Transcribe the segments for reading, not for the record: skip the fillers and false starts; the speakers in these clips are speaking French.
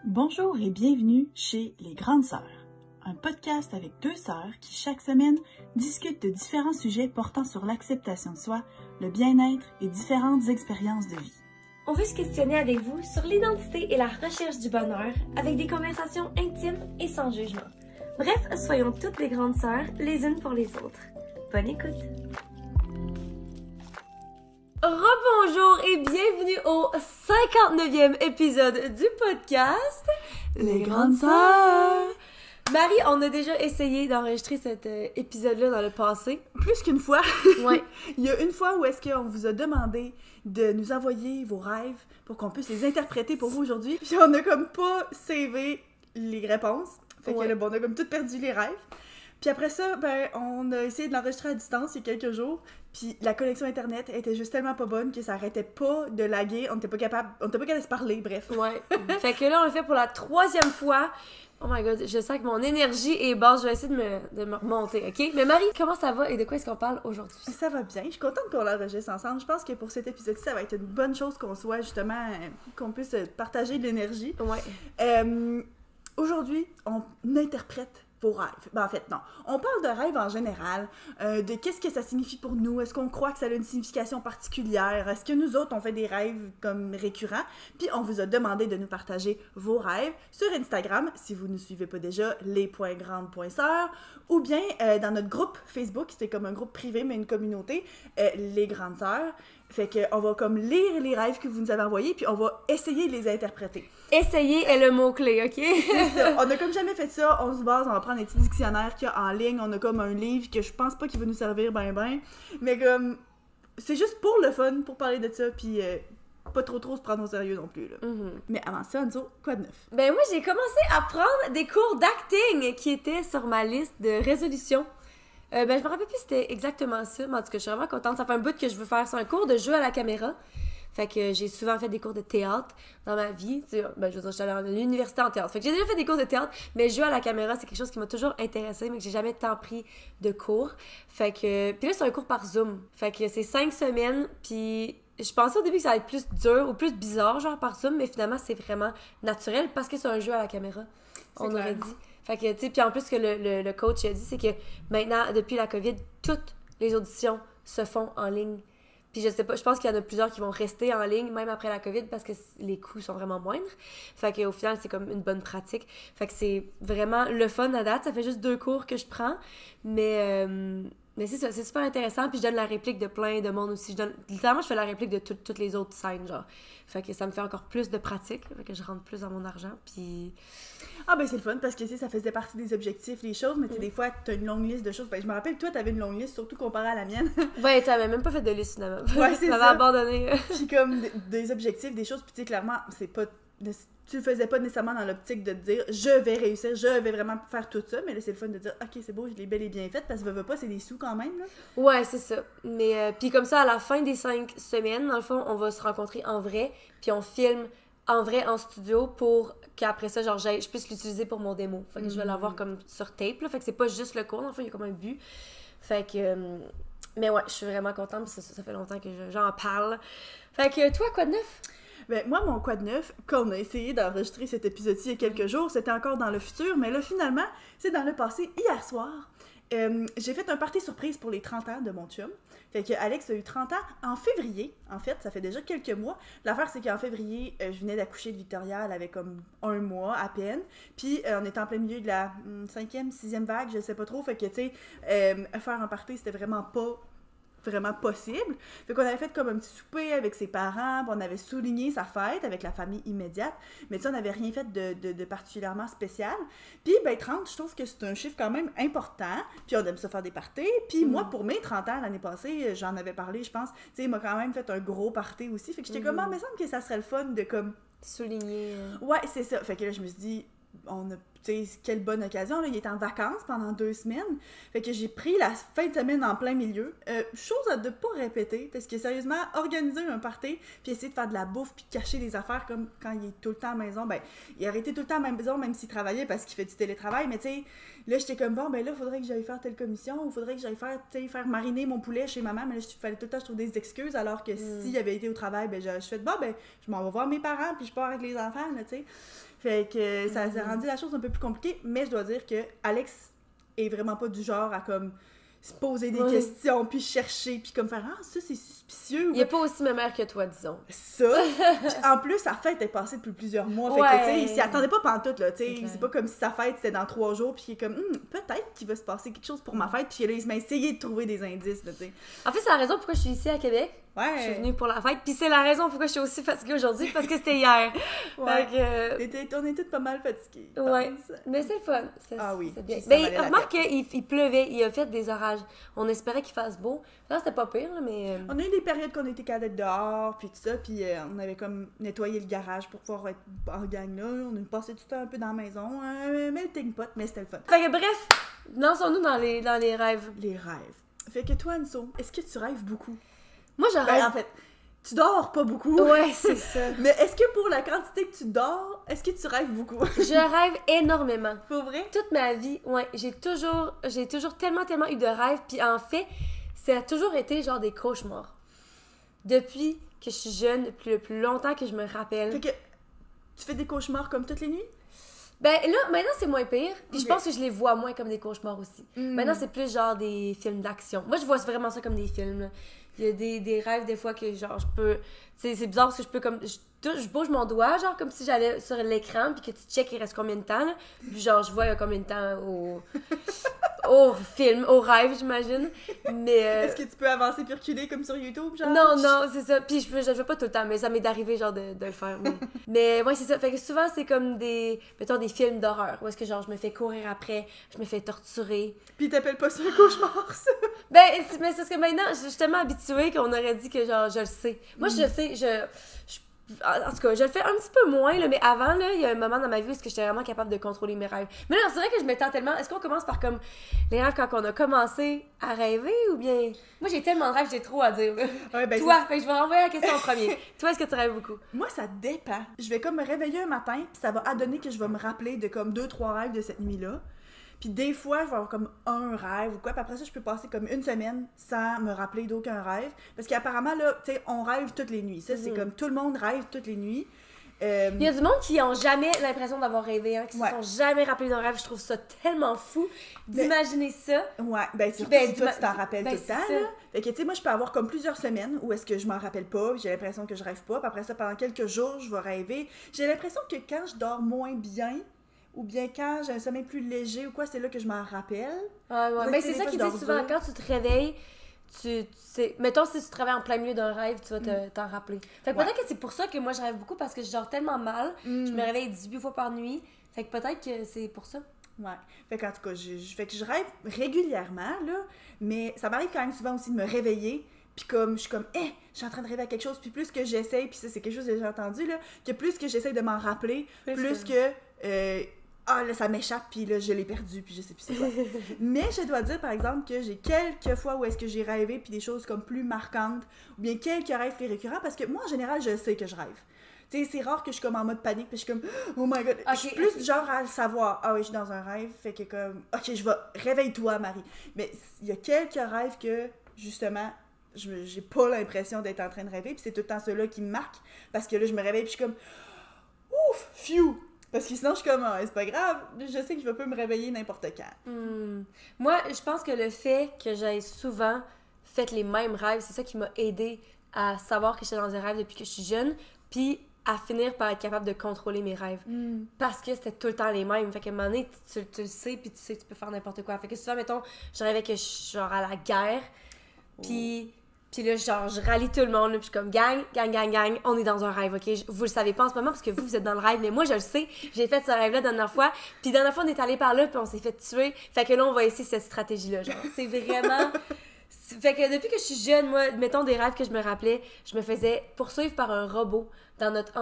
Bonjour et bienvenue chez Les Grandes Sœurs, un podcast avec deux sœurs qui chaque semaine discutent de différents sujets portant sur l'acceptation de soi, le bien-être et différentes expériences de vie. On veut se questionner avec vous sur l'identité et la recherche du bonheur avec des conversations intimes et sans jugement. Bref, soyons toutes les grandes sœurs les unes pour les autres. Bonne écoute! Rebonjour et bienvenue au 59e épisode du podcast Les Grandes Sœurs! Marie, on a déjà essayé d'enregistrer cet épisode-là dans le passé. Plus qu'une fois. Ouais. Il y a une fois où est-ce qu'on vous a demandé de nous envoyer vos rêves pour qu'on puisse les interpréter pour vous aujourd'hui. Puis on a comme pas savé les réponses. Fait que là, bon, on a comme tout perdu les rêves. Puis après ça, ben, on a essayé de l'enregistrer à distance il y a quelques jours. Puis la connexion Internet était juste tellement pas bonne que ça arrêtait pas de laguer. On était pas capable de se parler, bref. Ouais. Fait que là, on le fait pour la 3e fois. Oh my god, je sens que mon énergie est basse. Je vais essayer de me remonter, ok? Mais Marie, comment ça va et de quoi est-ce qu'on parle aujourd'hui? Ça va bien. Je suis contente qu'on l'enregistre ensemble. Je pense que pour cet épisode-ci, ça va être une bonne chose qu'on soit justement, qu'on puisse partager de l'énergie. Ouais. Aujourd'hui, on interprète vos rêves. Ben, en fait, non. On parle de rêves en général, de qu'est-ce que ça signifie pour nous. Est-ce qu'on croit que ça a une signification particulière? Est-ce que nous autres, on fait des rêves comme récurrents? Puis on vous a demandé de nous partager vos rêves sur Instagram, si vous ne nous suivez pas déjà, les.grandes.sœurs, ou bien dans notre groupe Facebook, c'était comme un groupe privé, mais une communauté, les Grandes Sœurs. Fait qu'on va comme lire les rêves que vous nous avez envoyés, puis on va essayer de les interpréter. Essayer est le mot-clé, ok? C'est ça. On a comme jamais fait ça. On se base, on va prendre des petits dictionnaires qu'il y a en ligne. On a comme un livre que je pense pas qu'il va nous servir ben. Mais comme, c'est juste pour le fun, pour parler de ça, puis pas trop se prendre au sérieux non plus, là. Mm-hmm. Mais avant ça, Anzo, quoi de neuf? Ben moi, j'ai commencé à prendre des cours d'acting qui étaient sur ma liste de résolutions. Je me rappelle plus si c'était exactement ça, mais en tout cas, je suis vraiment contente. Ça fait un bout que je veux faire. C'est un cours de jeu à la caméra. Fait que j'ai souvent fait des cours de théâtre dans ma vie. Je veux dire, j'étais allée à l'université en théâtre. Fait que j'ai déjà fait des cours de théâtre, mais jouer à la caméra, c'est quelque chose qui m'a toujours intéressée, mais que j'ai jamais tant pris de cours. Fait que... Puis là, c'est un cours par Zoom. Fait que c'est 5 semaines, puis... Je pensais au début que ça allait être plus dur ou plus bizarre, genre par Zoom, mais finalement, c'est vraiment naturel parce que c'est un jeu à la caméra. On aurait dit. Fait que, tu sais, puis en plus, ce que le coach a dit, c'est que maintenant, depuis la COVID, toutes les auditions se font en ligne. Puis je sais pas, je pense qu'il y en a plusieurs qui vont rester en ligne, même après la COVID, parce que les coûts sont vraiment moindres. Fait qu'au final, c'est comme une bonne pratique. Fait que c'est vraiment le fun à date. Ça fait juste 2 cours que je prends, mais c'est ça, c'est super intéressant. Puis je donne la réplique de plein de monde aussi. Littéralement, je fais la réplique de toutes les autres scènes, genre. Fait que ça me fait encore plus de pratique. Fait que je rentre plus dans mon argent. Puis... Ah ben c'est le fun, parce que ça faisait partie des objectifs, les choses, mais tu sais, des fois, t'as une longue liste de choses. Ben je me rappelle, toi, t'avais une longue liste, surtout comparée à la mienne. Ouais, t'avais même pas fait de liste, finalement. Ouais, c'est ça. T'avais abandonné. Puis comme des objectifs, des choses, puis tu sais, clairement, c'est pas... Tu le faisais pas nécessairement dans l'optique de te dire je vais réussir, je vais vraiment faire tout ça, mais là c'est le fun de dire ok c'est beau, je l'ai bel et bien fait, parce que veux pas, c'est des sous quand même là. Ouais, c'est ça. Mais puis comme ça, à la fin des 5 semaines, dans le fond, on va se rencontrer en vrai, puis on filme en vrai en studio pour qu'après ça, genre je puisse l'utiliser pour mon démo. Fait que je vais l'avoir comme sur tape, là. Fait que c'est pas juste le cours, dans le fond, il y a comme un but. Fait que... mais ouais, je suis vraiment contente, ça fait longtemps que j'en parle. Fait que toi, quoi de neuf? Ben, moi, mon quoi de neuf, qu'on a essayé d'enregistrer cet épisode-ci il y a quelques jours, c'était encore dans le futur, mais là, finalement, c'est dans le passé. Hier soir, j'ai fait un party surprise pour les 30 ans de mon chum. Fait que Alex a eu 30 ans en février. En fait, ça fait déjà quelques mois. L'affaire, c'est qu'en février, je venais d'accoucher de Victoria. Elle avait comme 1 mois à peine. Puis, on était en plein milieu de la 5e, 6e vague, je sais pas trop. Fait que, tu sais, faire un party, c'était vraiment possible. Fait qu'on avait fait comme un petit souper avec ses parents, puis on avait souligné sa fête avec la famille immédiate, mais tu sais, on n'avait rien fait de particulièrement spécial. Puis, ben 30, je trouve que c'est un chiffre quand même important, puis on aime ça faire des parties. Puis moi, pour mes 30 ans, l'année passée, j'en avais parlé, je pense, tu sais, il m'a quand même fait un gros party aussi, fait que j'étais comme, ah, mais il me semble que ça serait le fun de comme... Souligner... Ouais, c'est ça. Fait que là, je me suis dit, on a tu sais, quelle bonne occasion, là. Il était en vacances pendant 2 semaines. Fait que j'ai pris la fin de semaine en plein milieu. Chose à ne pas répéter, parce que sérieusement, organiser un party, puis essayer de faire de la bouffe, puis cacher des affaires comme quand il est tout le temps à la maison, ben, il aurait été tout le temps à la maison, même s'il travaillait parce qu'il fait du télétravail, mais tu sais, là, j'étais comme, bon, ben là, faudrait que j'aille faire telle commission, ou faudrait que j'aille faire, tu sais, faire mariner mon poulet chez maman, mais là, il fallait tout le temps que je trouve des excuses, alors que s'il avait été au travail, ben, je fais, bon, ben, je m'en vais voir mes parents, puis je pars avec les enfants, là, tu sais. Fait que ça a rendu la chose un peu plus compliquée, mais je dois dire que Alex est vraiment pas du genre à comme se poser des questions, puis chercher, puis comme faire « Ah, ça, c'est suspicieux! » Il est pas aussi ma mère que toi, disons. Ça! En plus, sa fête est passée depuis plusieurs mois, fait que, tu sais, il s'y attendait pas pantoute, là, tu sais. C'est pas comme si sa fête, c'était dans 3 jours, puis il est comme « peut-être qu'il va se passer quelque chose pour ma fête », puis là, il m'a essayé de trouver des indices, là, tu sais. En fait, c'est la raison pourquoi je suis ici à Québec. Ouais. Je suis venue pour la fête, puis c'est la raison pourquoi je suis aussi fatiguée aujourd'hui, parce que c'était hier. Ouais. Donc, on est toutes pas mal fatiguées. Ouais. Mais c'est le fun. Ah oui. C'est bien. Ça Mais valait la remarque peine. qu'il pleuvait, il a fait des orages. On espérait qu'il fasse beau. Là, c'était pas pire, là, mais. On a eu des périodes qu'on était capable d'être dehors, puis tout ça, puis on avait comme nettoyé le garage pour pouvoir être en gang là. On a passé tout le temps un peu dans la maison, melting pot, mais c'était le fun. Fait que bref, lançons-nous dans les rêves. Les rêves. Fait que toi, Anso, est-ce que tu rêves beaucoup? Moi, je rêve. Ben, en fait, tu dors pas beaucoup. Ouais, c'est ça. Mais est-ce que pour la quantité que tu dors, est-ce que tu rêves beaucoup? Je rêve énormément. Pour vrai? Toute ma vie, ouais, j'ai toujours tellement eu de rêves, puis en fait, ça a toujours été genre des cauchemars. Depuis que je suis jeune, depuis le plus longtemps que je me rappelle. Fait que tu fais des cauchemars comme toutes les nuits? Ben là, maintenant c'est moins pire, puis je Ok. pense que je les vois moins comme des cauchemars aussi. Maintenant c'est plus genre des films d'action. Moi je vois vraiment ça comme des films, là. Il y a des rêves des fois que genre je peux... C'est bizarre parce que je peux comme... Je bouge mon doigt, genre comme si j'allais sur l'écran, puis que tu check il reste combien de temps, là. Puis genre je vois il y a combien de temps au film, au rêve, j'imagine. Mais... Est-ce que tu peux avancer puis reculer comme sur YouTube, genre? Non, c'est ça. Puis je le fais pas tout le temps, mais ça m'est arrivé genre de le faire. Mais ouais, c'est ça. Fait que souvent, c'est comme mettons, des films d'horreur, où est-ce que genre je me fais courir après, je me fais torturer. Puis t'appelles pas ça un cauchemar, ça? Ben, mais c'est parce que maintenant, je suis tellement habituée qu'on aurait dit que genre je le sais. Moi, je le sais, en tout cas, je le fais un petit peu moins, là, mais avant, là, il y a un moment dans ma vie où j'étais vraiment capable de contrôler mes rêves. Mais là, c'est vrai que je m'étends tellement... Est-ce qu'on commence par comme les rêves quand on a commencé à rêver ou bien... Moi, j'ai tellement de rêves, j'ai trop à dire. Là. Ouais, ben, Toi, fait que je vais renvoyer la question en premier. Toi, est-ce que tu rêves beaucoup? Moi, ça dépend. Je vais comme me réveiller un matin, puis ça va adonner que je vais me rappeler de comme 2-3 rêves de cette nuit-là. Puis des fois, je vais avoir comme un rêve ou quoi, puis après ça, je peux passer comme une semaine sans me rappeler d'aucun rêve. Parce qu'apparemment, là, tu sais, on rêve toutes les nuits. Ça, c'est comme tout le monde rêve toutes les nuits. Il y a du monde qui ont jamais l'impression d'avoir rêvé, hein, qui Ouais. se sont jamais rappelés d'un rêve. Je trouve ça tellement fou d'imaginer ça. Ouais, ben surtout Ben, si toi, tu t'en rappelles ben, tout le temps, c'est ça. là. Fait que, tu sais, moi, je peux avoir comme plusieurs semaines où est-ce que je m'en rappelle pas, puis j'ai l'impression que je rêve pas, puis après ça, pendant quelques jours, je vais rêver. J'ai l'impression que quand je dors moins bien, ou bien quand j'ai un sommeil plus léger ou quoi, c'est là que je m'en rappelle. Ouais. Mais c'est des ça fois, qu'ils je disent dors souvent. dur. Quand tu te réveilles, tu sais... Mettons, si tu travailles en plein milieu d'un rêve, tu vas t'en rappeler. Fait que Ouais. peut-être que c'est pour ça que moi, je rêve beaucoup, parce que je dors tellement mal. Je me réveille 18 fois par nuit. Fait que peut-être que c'est pour ça. Ouais. Fait qu'en tout cas, fait que je rêve régulièrement, là, mais ça m'arrive quand même souvent aussi de me réveiller, puis comme, je suis comme, je suis en train de rêver à quelque chose, puis plus que j'essaye, puis ça, c'est quelque chose que j'ai entendu, là, que plus que j'essaye de m'en rappeler, plus que là, ça m'échappe, puis là, je l'ai perdu, puis je sais plus c'est quoi. Mais je dois dire, par exemple, que j'ai quelques fois où est-ce que j'ai rêvé, puis des choses comme plus marquantes, ou bien quelques rêves plus récurrents, parce que moi, en général, je sais que je rêve. Tu sais, c'est rare que je suis comme en mode panique, puis je suis comme, oh my god, je suis plus du genre à le savoir. Ah oui, je suis dans un rêve, fait que comme, ok, je vais, réveille-toi, Marie. Mais il y a quelques rêves que, justement, j'ai pas l'impression d'être en train de rêver, puis c'est tout le temps ceux-là qui me marquent, parce que là, je me réveille, puis je suis comme, ouf, phew! Parce que sinon, je suis comme, c'est pas grave, je sais que je vais pas me réveiller n'importe quand. Moi, je pense que le fait que j'aie souvent fait les mêmes rêves, c'est ça qui m'a aidé à savoir que j'étais dans un rêve depuis que je suis jeune, puis à finir par être capable de contrôler mes rêves. Parce que c'était tout le temps les mêmes. Fait qu'à un moment donné, tu le sais, puis tu sais que tu peux faire n'importe quoi. Fait que souvent, mettons, je rêvais que je suis genre à la guerre, puis là, genre, je rallie tout le monde, là, puis je suis comme, gang, on est dans un rêve, OK? Vous le savez pas en ce moment, parce que vous êtes dans le rêve, mais moi, je le sais. J'ai fait ce rêve-là la dernière fois, puis la dernière fois, on est allé par là, puis on s'est fait tuer. Fait que là, on va essayer cette stratégie-là, genre. C'est vraiment... Fait que depuis que je suis jeune, moi, mettons des rêves que je me rappelais, je me faisais poursuivre par un robot dans notre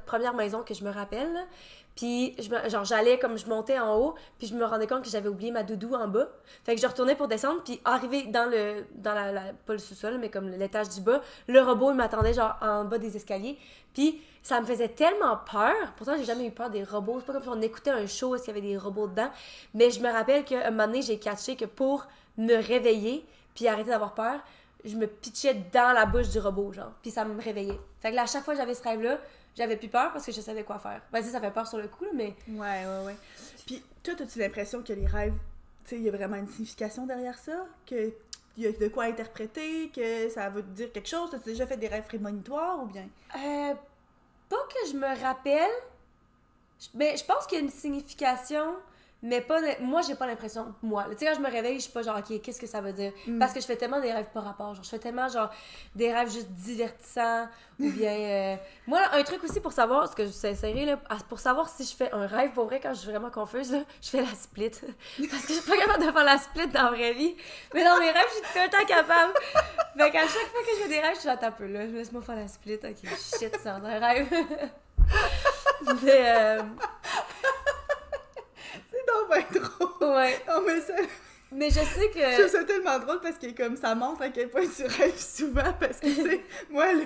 première maison que je me rappelle. Là. Puis, genre, j'allais comme je montais en haut, puis je me rendais compte que j'avais oublié ma doudou en bas. Fait que je retournais pour descendre, puis arrivé pas le sous-sol, mais comme l'étage du bas, le robot, il m'attendait genre en bas des escaliers. Puis, ça me faisait tellement peur. Pourtant, j'ai jamais eu peur des robots. C'est pas comme si on écoutait un show où il y avait des robots dedans. Mais je me rappelle qu'à un moment donné, j'ai catché que pour me réveiller, puis arrêter d'avoir peur, je me pitchais dans la bouche du robot, genre. Puis ça me réveillait. Fait que là, à chaque fois que j'avais ce rêve-là, j'avais plus peur parce que je savais quoi faire. Ben, ça fait peur sur le coup, là, mais... Ouais. Puis, toi, as-tu l'impression que les rêves, tu sais, il y a vraiment une signification derrière ça? Que il y a de quoi interpréter? Que ça veut te dire quelque chose? As-tu déjà fait des rêves prémonitoires ou bien? Pas que je me rappelle. Mais je pense qu'il y a une signification... Mais pas, moi, j'ai pas l'impression, moi. Tu sais, quand je me réveille, je suis pas genre, OK, qu'est-ce que ça veut dire? Parce que je fais tellement des rêves par rapport. Genre, je fais tellement, genre, des rêves juste divertissants. Ou bien. Moi, là, un truc aussi pour savoir, ce que je sais serré, là, pour savoir si je fais un rêve, pour vrai, quand je suis vraiment confuse, là, je fais la split. Parce que je suis pas capable de faire la split dans la vraie vie. Mais dans mes rêves, je suis tout le temps capable. Fait qu'à chaque fois que je fais des rêves, je suis genre, un peu là, je laisse-moi faire la split. OK, shit, c'est un rêve. Mais. Non, ben drôle! Ouais. Non, mais ça... Mais je sais que... Je trouve ça tellement drôle parce que comme ça montre à quel point tu rêves souvent parce que, tu sais, moi, là,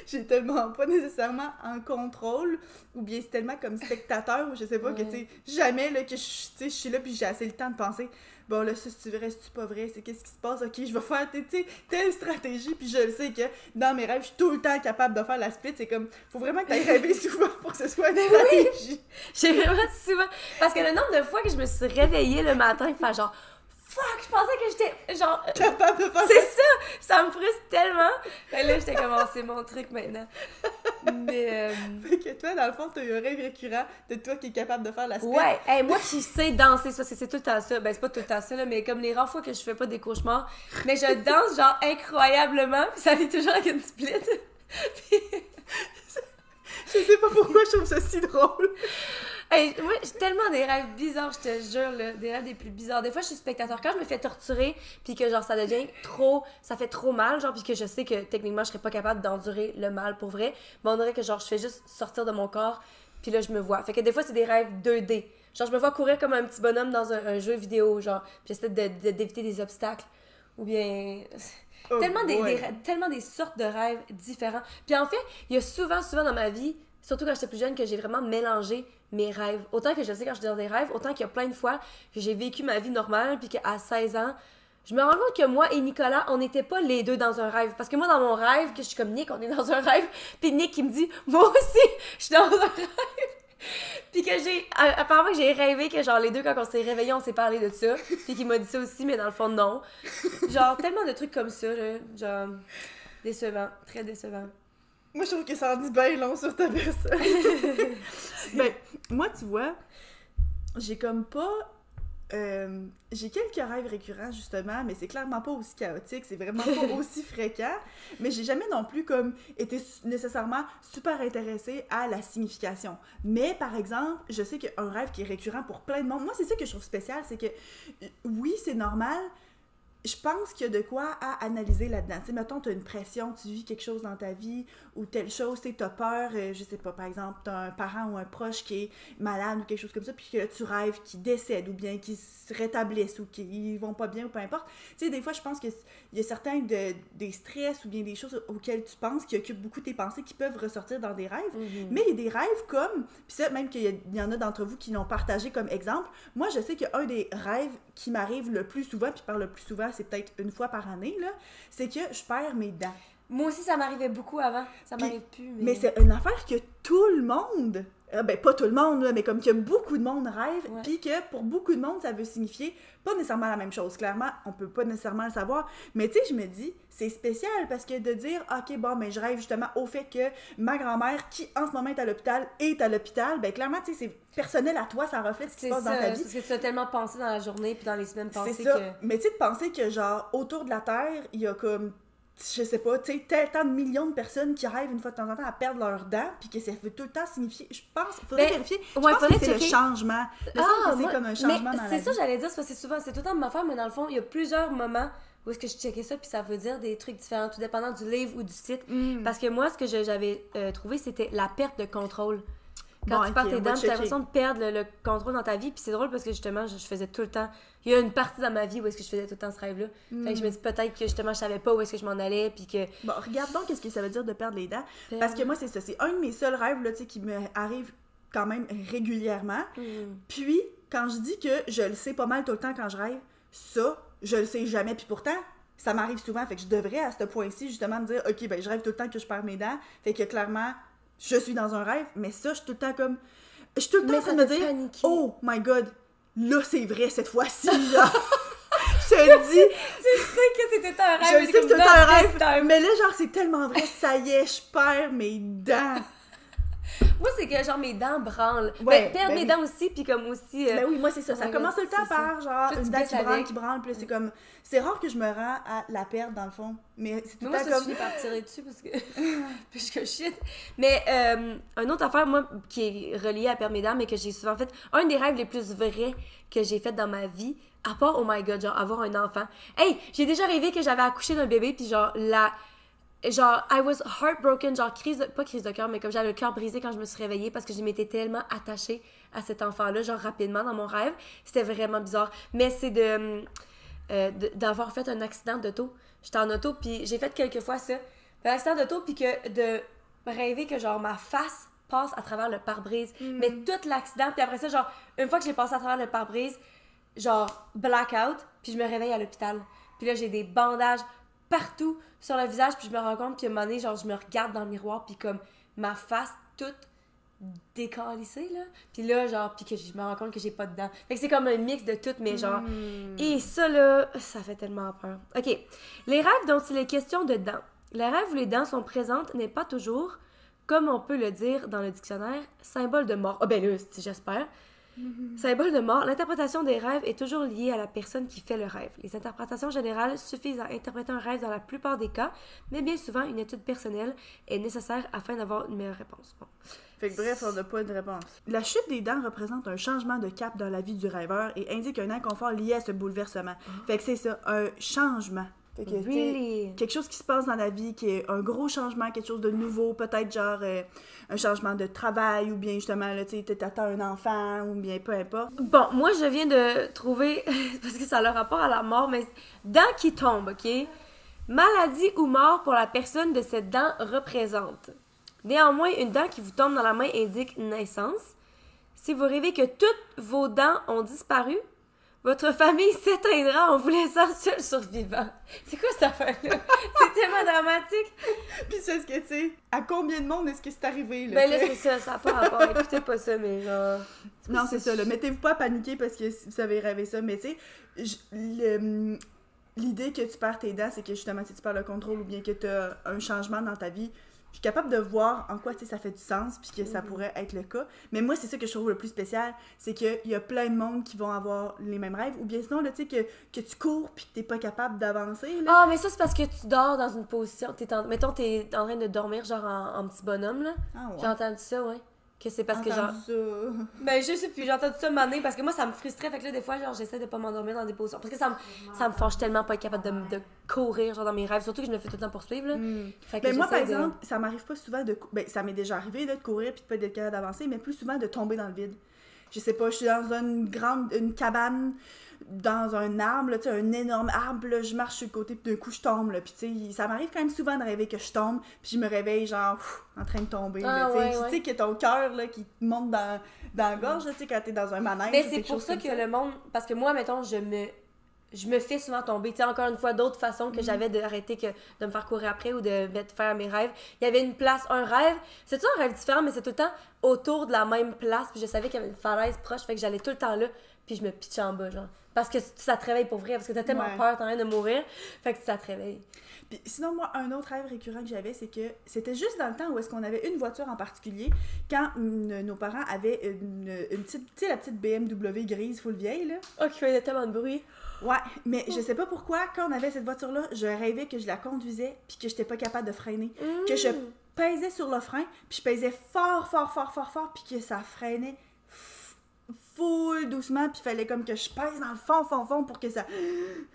j'ai tellement pas nécessairement en contrôle ou bien c'est tellement comme spectateur ou je sais pas que, tu sais, jamais, là, que je suis là puis j'ai assez le temps de penser bon, là, ça, c'est vrai, c'est pas vrai, c'est qu'est-ce qui se passe, ok, je vais faire, tu sais, telle stratégie, puis je le sais que dans mes rêves, je suis tout le temps capable de faire la split, c'est comme, faut vraiment que t'ailles rêver souvent pour que ce soit une stratégie. Oui, j'ai vraiment souvent, parce que le nombre de fois que je me suis réveillée le matin, faire genre, fuck, je pensais que j'étais, genre... capable de faire c'est ça me frustre tellement. Et là, j'étais comme, oh, c'est mon truc maintenant. Mais... Fait que toi, dans le fond, t'as eu un rêve récurrent de toi qui est capable de faire la split. Ouais, hey, moi qui sais danser, parce que c'est tout le temps ça, ben c'est pas tout le temps ça, là, mais comme les rares fois que je fais pas des cauchemars, mais je danse genre incroyablement, puis ça vient toujours avec une split. Puis... je sais pas pourquoi je trouve ça si drôle. Hey, moi, j'ai tellement des rêves bizarres, je te jure, là, des rêves des plus bizarres. Des fois, je suis spectateur. Quand je me fais torturer, puis que genre ça devient trop, ça fait trop mal, genre, puis que je sais que techniquement, je serais pas capable d'endurer le mal pour vrai, mais on dirait que genre je fais juste sortir de mon corps, puis là, je me vois. Fait que des fois, c'est des rêves 2D. Genre, je me vois courir comme un petit bonhomme dans un jeu vidéo, genre, puis j'essaie d'éviter des obstacles. Ou bien... Oh, tellement des sortes de rêves différents. Puis en fait, il y a souvent dans ma vie, surtout quand j'étais plus jeune, que j'ai vraiment mélangé mes rêves. Autant que je sais quand je suis dans des rêves, autant qu'il y a plein de fois que j'ai vécu ma vie normale, puis qu'à 16 ans, je me rends compte que moi et Nicolas, on n'était pas les deux dans un rêve. Parce que moi, dans mon rêve, que je suis comme Nick, on est dans un rêve, puis Nick qui me dit, moi aussi, je suis dans un rêve. Puis que apparemment que j'ai rêvé que genre les deux, quand on s'est réveillés, on s'est parlé de ça. Puis qu'il m'a dit ça aussi, mais dans le fond, non. Genre, tellement de trucs comme ça, là. Genre, décevant, très décevant. Moi, je trouve que ça en dit bien long sur ta personne. Ben, moi, tu vois, j'ai comme pas... j'ai quelques rêves récurrents, justement, mais c'est clairement pas aussi chaotique, c'est vraiment pas aussi fréquent, mais j'ai jamais non plus comme été nécessairement super intéressée à la signification. Mais, par exemple, je sais qu'un rêve qui est récurrent pour plein de monde, moi, c'est ça que je trouve spécial, c'est que, oui, c'est normal, je pense qu'il y a de quoi à analyser là-dedans. Tu sais, mettons, tu as une pression, tu vis quelque chose dans ta vie, ou telle chose, tu as peur, je sais pas, par exemple, tu as un parent ou un proche qui est malade ou quelque chose comme ça, puis que tu rêves qu'il décède, ou bien qu'il se rétablisse, ou qu'ils vont pas bien, ou peu importe. Tu sais, des fois, je pense qu'il y a certains des stress, ou bien des choses auxquelles tu penses, qui occupent beaucoup tes pensées, qui peuvent ressortir dans des rêves. Mm-hmm. Mais il y a des rêves comme, puis ça, même qu'il y en a d'entre vous qui l'ont partagé comme exemple, moi, je sais qu'un des rêves qui m'arrive le plus souvent, puis par le plus souvent, c'est peut-être une fois par année, là, c'est que je perds mes dents. Moi aussi, ça m'arrivait beaucoup avant. Ça m'arrive plus, mais c'est une affaire que tout le monde... ben, pas tout le monde, là, mais comme que beaucoup de monde rêve, puis que pour beaucoup de monde, ça veut signifier pas nécessairement la même chose. Clairement, on peut pas nécessairement le savoir. Mais tu sais, je me dis, c'est spécial parce que de dire, OK, bon, mais je rêve justement au fait que ma grand-mère, qui en ce moment est à l'hôpital, ben clairement, tu sais, c'est personnel à toi, ça reflète ce qui se passe dans ta vie. C'est parce que tu as tellement pensé dans la journée puis dans les semaines passées. C'est ça. Mais tu sais, de penser que, genre, autour de la Terre, il y a comme... je sais pas, tu sais, tant de millions de personnes qui rêvent une fois de temps en temps à perdre leurs dents, puis que ça veut tout le temps signifier, je pense, il faudrait vérifier, je pense que c'est le changement. C'est comme un changement dans la vie. C'est ça, j'allais dire, c'est tout le temps ma affaire, mais dans le fond, il y a plusieurs moments où est-ce que je checkais ça, puis ça veut dire des trucs différents, tout dépendant du livre ou du site. Mm. Parce que moi, ce que j'avais trouvé, c'était la perte de contrôle. Quand tu perds tes on va dents, tu as checker. l'impression de perdre le contrôle dans ta vie. Puis c'est drôle parce que justement, je faisais tout le temps. Il y a une partie dans ma vie où est-ce que je faisais tout le temps ce rêve-là. Fait que je me dis peut-être que justement, je savais pas où est-ce que je m'en allais. Puis que. Bon, regarde donc qu'est-ce que ça veut dire de perdre les dents. Parce que moi, c'est ça. C'est un de mes seuls rêves là, tu sais, qui me arrive quand même régulièrement. Puis, quand je dis que je le sais pas mal tout le temps quand je rêve, ça, je le sais jamais. Puis pourtant, ça m'arrive souvent. Fait que je devrais, à ce point-ci, justement, me dire, OK, ben je rêve tout le temps que je perds mes dents. Fait que clairement, je suis dans un rêve. Mais ça, je suis tout le temps comme... Je suis tout le temps en train de me dire, paniquer. oh my God, là, c'est vrai cette fois-ci, là. Je te dis... Tu sais que c'était un Je rêve. sais que c'est un rêve, mais là, genre, c'est tellement vrai, ça y est, je perds mes dents. Moi, c'est que genre mes dents branlent. Ouais, perdre mes oui. dents aussi, puis comme aussi. Ben oui, moi, c'est ça. oh Ça my commence tout God, le temps c'est par, genre, Puis tu une dent baisses avec. qui branle, puis là, c'est comme... C'est rare que je me rends à la perdre, dans le fond. Mais c'est tout Mais le moi, temps ça comme... finit par tirer dessus parce que. Puis que shit. Mais une autre affaire, moi, qui est reliée à perdre mes dents, mais que j'ai souvent fait. Un des rêves les plus vrais que j'ai fait dans ma vie, à part, oh my God, genre, avoir un enfant. Hey, j'ai déjà rêvé que j'avais accouché d'un bébé, puis genre, Genre, I was heartbroken, genre pas crise de cœur, mais comme j'avais le cœur brisé quand je me suis réveillée parce que je m'étais tellement attachée à cet enfant-là, genre rapidement dans mon rêve. C'était vraiment bizarre. Mais c'est d'avoir fait un accident d'auto. J'étais en auto, puis j'ai fait quelques fois ça. Un accident d'auto, puis que de rêver que genre ma face passe à travers le pare-brise. Mais tout l'accident, puis après ça, genre, une fois que j'ai passé à travers le pare-brise, genre blackout, puis je me réveille à l'hôpital. Puis là, j'ai des bandages partout sur le visage, puis je me rends compte qu'à un moment donné, genre, je me regarde dans le miroir, puis comme ma face toute décalissée, là. Puis là, genre, puis que je me rends compte que j'ai pas de dents. Fait que c'est comme un mix de tout, mais genre... Et ça, là, ça fait tellement peur. OK. Les rêves dont il est question de dents. Les rêves où les dents sont présentes n'est pas toujours, comme on peut le dire dans le dictionnaire, symbole de mort. Ah ben là, j'espère. Symbole de mort, l'interprétation des rêves est toujours liée à la personne qui fait le rêve. Les interprétations générales suffisent à interpréter un rêve dans la plupart des cas, mais bien souvent, une étude personnelle est nécessaire afin d'avoir une meilleure réponse. Bon. Fait que bref, on n'a pas de réponse. La chute des dents représente un changement de cap dans la vie du rêveur et indique un inconfort lié à ce bouleversement. Fait que c'est ça, un changement. Fait que, Really? quelque chose qui se passe dans la vie, qui est un gros changement, quelque chose de nouveau, peut-être genre un changement de travail ou bien justement, là, tu sais, t'attends un enfant ou bien peu importe. Bon, moi, je viens de trouver, parce que ça a le rapport à la mort, mais dents qui tombent, OK? Maladie ou mort pour la personne de cette dent représente. Néanmoins, une dent qui vous tombe dans la main indique naissance. Si vous rêvez que toutes vos dents ont disparu, votre famille s'éteindra en vous laissant seul survivant. C'est quoi cette affaire-là? C'est tellement dramatique. Puis c'est ce que, tu sais, à combien de monde est-ce que c'est arrivé, là? Ben là, tu sais? c'est ça, ça n'a pas rapport. Écoutez pas ça, mais genre... Non, c'est ça, là. Mettez-vous pas à paniquer parce que vous avez rêvé ça, mais tu sais, l'idée que tu perds tes dents, c'est que justement, si tu perds le contrôle ou bien que tu as un changement dans ta vie, je suis capable de voir en quoi, tu sais, ça fait du sens puis que ça pourrait être le cas. Mais moi, c'est ça que je trouve le plus spécial, c'est qu'il y a plein de monde qui vont avoir les mêmes rêves, ou bien sinon, là, tu sais, que tu cours puis que t'es pas capable d'avancer, là. Ah, mais ça, c'est parce que tu dors dans une position... Mettons, t'es en train de dormir, genre en petit bonhomme, là. Ah ouais. J'ai entendu ça, ouais. Que c'est parce que genre... Entendu ça. Ben, je sais plus, j'ai entendu ça m'amener parce que moi, ça me frustrait. Fait que là, des fois, genre, j'essaie de pas m'endormir dans des positions. Parce que ça me fâche tellement pas être capable de courir, genre, dans mes rêves. Surtout que je me fais tout le temps poursuivre, là. Fait que Ben moi, par j'essaie de- exemple, ça m'arrive pas souvent de... Ben, ça m'est déjà arrivé, là, de courir puis de pas être capable d'avancer, mais plus souvent de tomber dans le vide. Je sais pas, je suis dans une cabane, dans un arbre, là, tu sais, un énorme arbre, là, je marche sur le côté, puis d'un coup, je tombe, là, puis tu sais, ça m'arrive quand même souvent de rêver que je tombe, puis je me réveille, genre, en train de tomber, là, Ah, tu sais, ouais, puis ouais. tu sais, que ton cœur, là, qui te monte dans la gorge, là, tu sais, quand t'es dans un manège, Mais ou c'est quelque pour chose ça comme que le monde... Parce que moi, mettons, je me fais souvent tomber. Tu sais, encore une fois, d'autres façons que j'avais d'arrêter que de me faire courir après ou de faire mes rêves. Il y avait une place, un rêve. C'est toujours un rêve différent, mais c'est tout le temps autour de la même place. Puis je savais qu'il y avait une falaise proche, fait que j'allais tout le temps là, puis je me pitchais en bas, genre. Parce que ça te réveille pour vrai, parce que t'as tellement Ouais. peur, t'es en train de mourir, fait que ça te réveille. Puis sinon, moi, un autre rêve récurrent que j'avais, c'est que c'était juste dans le temps où est-ce qu'on avait une voiture en particulier, quand nos parents avaient une petite, tu sais, la petite BMW grise full vieille, là. Oh, qui faisait tellement de bruit. Ouais, mais je sais pas pourquoi, quand on avait cette voiture-là, je rêvais que je la conduisais puis que j'étais pas capable de freiner. Que je pèsais sur le frein, puis je pèsais fort, fort, fort, fort, fort, puis que ça freinait full doucement, puis il fallait comme que je pèse dans le fond pour que ça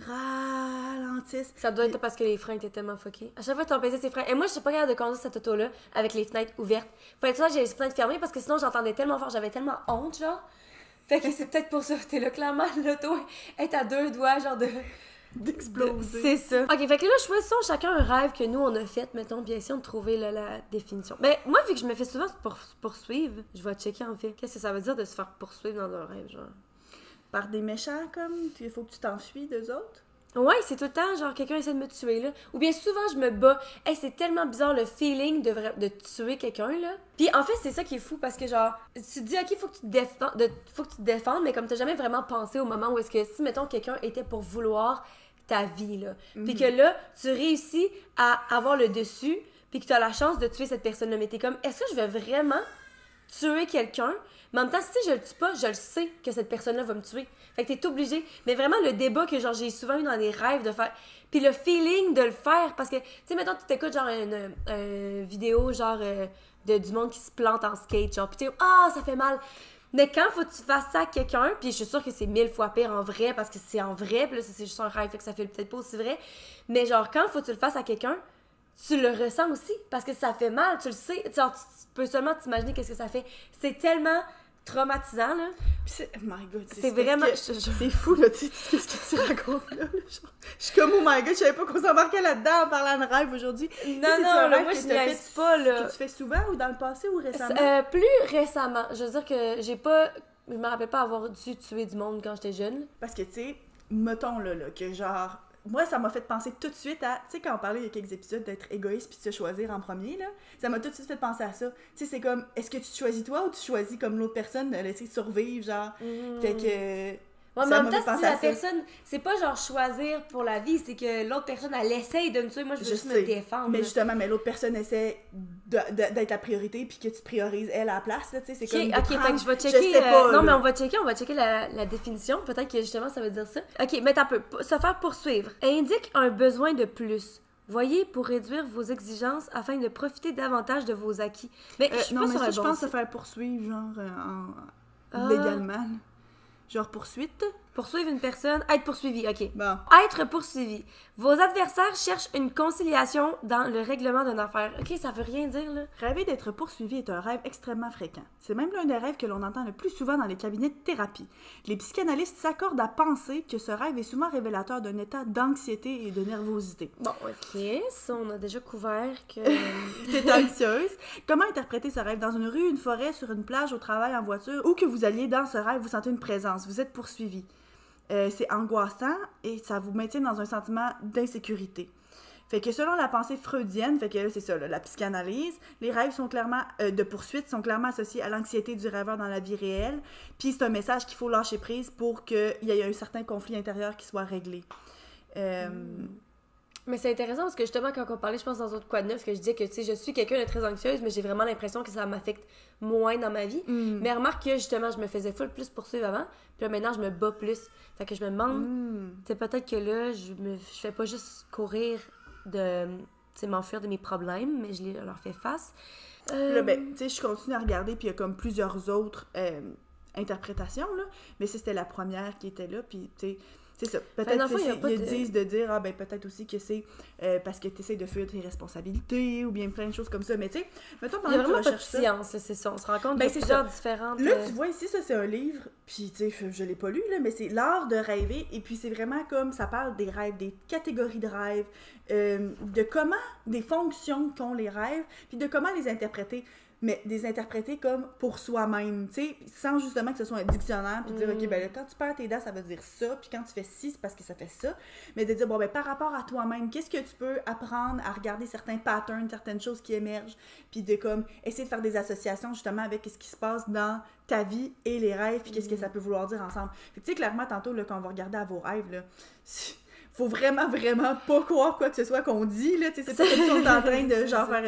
ralentisse. Ça doit être parce que les freins étaient tellement fuckés. À chaque fois que tu empêchais ses freins. Et moi, je suis pas capable de conduire cette auto-là avec les fenêtres ouvertes. Fallait que j'ai les fenêtres fermées parce que sinon j'entendais tellement fort, j'avais tellement honte, genre. Fait que c'est peut-être pour ça que t'es là, clairement, l'auto est à 2 doigts, genre d'exploser. C'est ça. Ok, fait que là, choisissons chacun un rêve que nous, on a fait, mettons, puis essayons de trouver là, la définition. Mais moi, vu que je me fais souvent poursuivre, je vais checker en fait. Qu'est-ce que ça veut dire de se faire poursuivre dans un rêve, genre? Par des méchants, comme? Il faut que tu t'enfuis d'eux autres? Ouais, c'est tout le temps, genre, quelqu'un essaie de me tuer, là. Ou bien souvent, je me bats. Hey, c'est tellement bizarre, le feeling de tuer quelqu'un, là. Puis en fait, c'est ça qui est fou, parce que, genre, tu te dis, OK, faut que tu te défendes, mais comme t'as jamais vraiment pensé au moment où est-ce que, si, mettons, quelqu'un était pour vouloir ta vie, là. Puis que là, tu réussis à avoir le dessus, puis que tu as la chance de tuer cette personne-là. Mais t'es comme, est-ce que je vais vraiment tuer quelqu'un? Mais en même temps, si je le tue pas, je le sais que cette personne-là va me tuer. Fait que t'es obligé. Mais vraiment, le débat que genre j'ai souvent eu dans des rêves de faire. Puis le feeling de le faire. Parce que, tu sais, mettons, tu t'écoutes genre une vidéo genre du monde qui se plante en skate, genre, pis t'es ça fait mal. Mais quand faut que tu fasses ça à quelqu'un, puis je suis sûre que c'est 1000 fois pire en vrai, parce que c'est en vrai, puis là, c'est juste un rêve, fait que ça fait peut-être pas aussi vrai. Mais genre, quand faut que tu le fasses à quelqu'un, tu le ressens aussi, parce que ça fait mal, tu le sais. Genre, tu peux seulement t'imaginer qu'est-ce que ça fait. C'est tellement traumatisant, là. Pis c'est... Oh my God, c'est vraiment... C'est fou, là, tu sais, qu'est-ce que tu racontes, là. Je suis comme, oh my God, je savais pas qu'on s'embarquait là-dedans en parlant de rêve aujourd'hui. Non, là, moi, je niaise pas, là. Que tu fais souvent, ou dans le passé, ou récemment? Plus récemment. Je veux dire que je me rappelle pas avoir dû tuer du monde quand j'étais jeune. Parce que, tu sais, mettons, là, que genre... Moi, ça m'a fait penser tout de suite à... Tu sais, quand on parlait il y a quelques épisodes d'être égoïste puis de se choisir en premier, là, ça m'a tout de suite fait penser à ça. Tu sais, c'est comme, est-ce que tu te choisis toi ou tu choisis comme l'autre personne de laisser survivre, genre? Fait que... Ouais, mais en même temps, si la personne... C'est pas genre choisir pour la vie, c'est que l'autre personne, elle essaye de me tuer. Moi, je veux juste me défendre. Mais justement, l'autre personne essaie d'être la priorité puis que tu priorises elle à la place, là, tu sais, c'est comme... Ok, fait que je vais checker... Je sais pas, non, mais on va checker la définition. Peut-être que justement, ça veut dire ça. Ok, mais t'as peu. Se faire poursuivre. Indique un besoin de plus. Voyez pour réduire vos exigences afin de profiter davantage de vos acquis. Mais je suis pas sur je pense se faire poursuivre, genre, légalement. Genre poursuite? Poursuivre une personne, être poursuivi, ok. Bon. Être poursuivi. Vos adversaires cherchent une conciliation dans le règlement d'une affaire. Ok, ça veut rien dire, là. Rêver d'être poursuivi est un rêve extrêmement fréquent. C'est même l'un des rêves que l'on entend le plus souvent dans les cabinets de thérapie. Les psychanalystes s'accordent à penser que ce rêve est souvent révélateur d'un état d'anxiété et de nervosité. Bon, ok, ça, on a déjà couvert que... T'es anxieuse. Comment interpréter ce rêve? Dans une rue, une forêt, sur une plage, au travail, en voiture, où que vous alliez dans ce rêve, vous sentez une présence, vous êtes poursuivi. C'est angoissant et ça vous maintient dans un sentiment d'insécurité. Fait que selon la pensée freudienne, fait que c'est ça, là, la psychanalyse, les rêves sont clairement de poursuite sont clairement associés à l'anxiété du rêveur dans la vie réelle. Puis c'est un message qu'il faut lâcher prise pour qu'il y ait un certain conflit intérieur qui soit réglé. Mais c'est intéressant parce que justement, quand on parlait, je pense, dans autre quoi de neuf, que je disais que, tu sais, je suis quelqu'un de très anxieuse, mais j'ai vraiment l'impression que ça m'affecte moins dans ma vie. Mais remarque que, justement, je me faisais full plus poursuivre avant, puis là, maintenant, je me bats plus. Fait que je me demande, c'est peut-être que là, je fais pas juste courir de, tu sais, m'enfuir de mes problèmes, mais je leur fais face. Là, ben, tu sais, je continue à regarder, puis il y a comme plusieurs autres interprétations, là, mais ça, c'était la première qui était là, puis, tu sais, c'est ça. Peut-être qu'ils disent de dire, peut-être aussi que c'est parce que tu essaies de fuir tes responsabilités ou bien plein de choses comme ça. Mais tu sais, mettons pendant que tu recherches ça... Il y a vraiment pas de science, c'est ça. On se rend compte qu'il y a plusieurs différentes... Là, tu vois ici, ça, c'est un livre, puis tu sais, je l'ai pas lu, là, mais c'est l'art de rêver, et puis c'est vraiment comme, ça parle des rêves, des catégories de rêves, de comment, des fonctions qu'ont les rêves, puis de comment les interpréter. Mais des interpréter comme pour soi-même, tu sais, sans justement que ce soit un dictionnaire, puis dire, OK, ben là, quand tu perds tes dents, ça veut dire ça, puis quand tu fais ci, c'est parce que ça fait ça, mais de dire, bon, ben par rapport à toi-même, qu'est-ce que tu peux apprendre à regarder certains patterns, certaines choses qui émergent, puis de comme, essayer de faire des associations, justement, avec ce qui se passe dans ta vie et les rêves, puis qu'est-ce que ça peut vouloir dire ensemble. Fait que, tu sais, clairement, tantôt, là, quand on va regarder à vos rêves, là, faut vraiment, vraiment pas croire quoi que ce soit qu'on dit, là, tu sais, c'est pas comme si on est en train de, genre, faire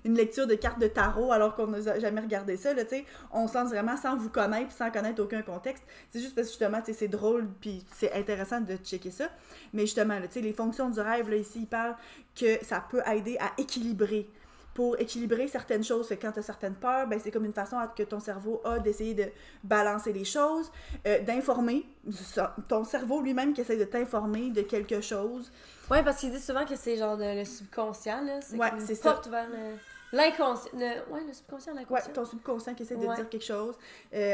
une lecture de cartes de tarot alors qu'on n'a jamais regardé ça, là, tu sais, on se lance vraiment sans vous connaître, sans connaître aucun contexte, c'est juste parce que, justement, tu sais, c'est drôle, puis c'est intéressant de checker ça, mais justement, là, tu sais, les fonctions du rêve, là, ici, il parle que ça peut aider à équilibrer pour équilibrer certaines choses. Fait que quand tu as certaines peurs, ben c'est comme une façon que ton cerveau a d'essayer de balancer les choses, d'informer, ton cerveau lui-même qui essaie de t'informer de quelque chose. Ouais, parce qu'ils disent souvent que c'est genre le subconscient, là. C'est Ouais, comme c'est une porte vers l'inconscient. Le subconscient, l'inconscient. Ouais, ton subconscient qui essaie de dire quelque chose.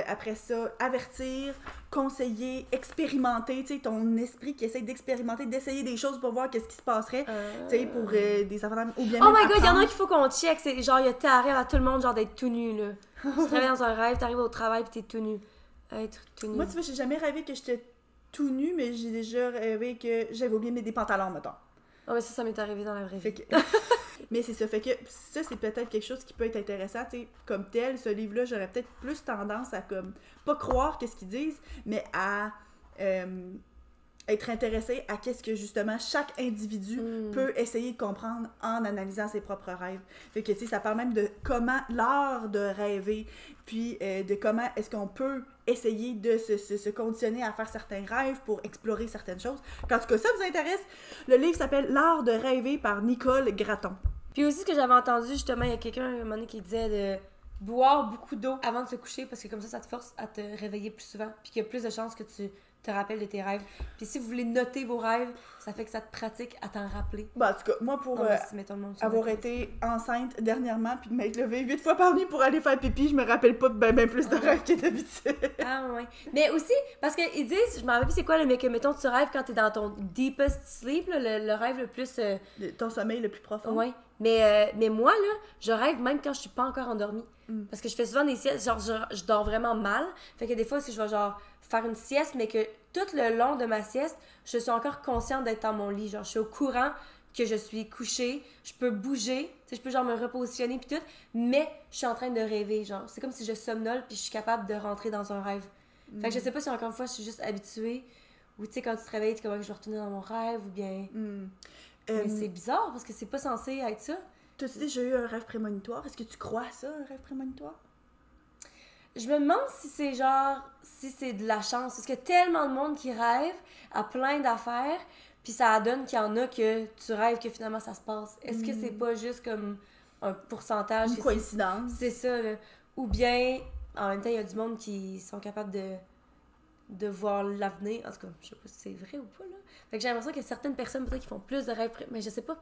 Après ça, avertir, conseiller, expérimenter, tu sais, ton esprit qui essaie d'expérimenter, d'essayer des choses pour voir qu'est-ce qui se passerait, tu sais, pour des enfants ou bien Oh même my god, il y en a apprendre. qu'il faut qu'on check. C'est genre, t'arrives à tout le monde, genre, d'être tout nu, là. Tu te réveilles dans un rêve, t'arrives au travail, pis t'es tout nu. Être tout nu. Moi, tu vois, j'ai jamais rêvé que j'étais tout nu, mais j'ai déjà rêvé que j'avais oublié de mettre des pantalons, mettons. Oh, mais ça m'est arrivé dans la vraie vie. Fait que... Mais c'est ça, fait que ça, c'est peut-être quelque chose qui peut être intéressant, tu sais, comme tel, ce livre-là, j'aurais peut-être plus tendance à, comme, pas croire qu'est-ce qu'ils disent, mais à être intéressé à qu'est-ce que, justement, chaque individu peut essayer de comprendre en analysant ses propres rêves. Fait que, tu sais, ça parle même de comment, l'art de rêver, puis de comment est-ce qu'on peut essayer de se conditionner à faire certains rêves pour explorer certaines choses. En tout cas, ça vous intéresse, le livre s'appelle « L'art de rêver » par Nicole Gratton. Puis aussi, ce que j'avais entendu, justement, il y a quelqu'un à un moment donné qui disait de boire beaucoup d'eau avant de se coucher parce que comme ça te force à te réveiller plus souvent puis qu'il y a plus de chances que tu te rappelles de tes rêves. Puis si vous voulez noter vos rêves, ça fait que ça te pratique à t'en rappeler. Bon, en tout cas, moi, pour avoir été enceinte dernièrement puis de m'être levée 8 fois par nuit pour aller faire pipi, je me rappelle pas de ben plus de rêves que d'habitude. Ah ouais. Mais aussi, parce qu'ils disent, je me rappelle plus c'est quoi, mais que mettons tu rêves quand t'es dans ton deepest sleep, là, le rêve le plus... Ton sommeil le plus profond. Ouais. Mais moi, là, je rêve même quand je suis pas encore endormie. Parce que je fais souvent des siestes, genre je dors vraiment mal. Fait que des fois, si je vais genre faire une sieste, mais que tout le long de ma sieste, je suis encore consciente d'être dans mon lit. Genre, je suis au courant que je suis couchée, je peux bouger, tu sais, je peux genre me repositionner puis tout, mais je suis en train de rêver, genre. C'est comme si je somnole puis je suis capable de rentrer dans un rêve. Fait que je sais pas si encore une fois, je suis juste habituée, ou tu sais, quand tu te réveilles, tu es comme je vais retourner dans mon rêve, ou bien... Mais c'est bizarre, parce que c'est pas censé être ça. T'as-tu déjà eu un rêve prémonitoire? Est-ce que tu crois à ça, un rêve prémonitoire? Je me demande si c'est genre, si c'est de la chance. Parce qu'il y a tellement de monde qui rêve à plein d'affaires, puis ça donne qu'il y en a que tu rêves que finalement ça se passe. Est-ce que c'est pas juste comme un pourcentage? Une coïncidence. C'est ça, là. Ou bien, en même temps, il y a du monde qui sont capables de voir l'avenir. En tout cas, je sais pas si c'est vrai ou pas, là. Fait que j'ai l'impression qu'il y a certaines personnes peut-être qui font plus de rêves, mais je sais pas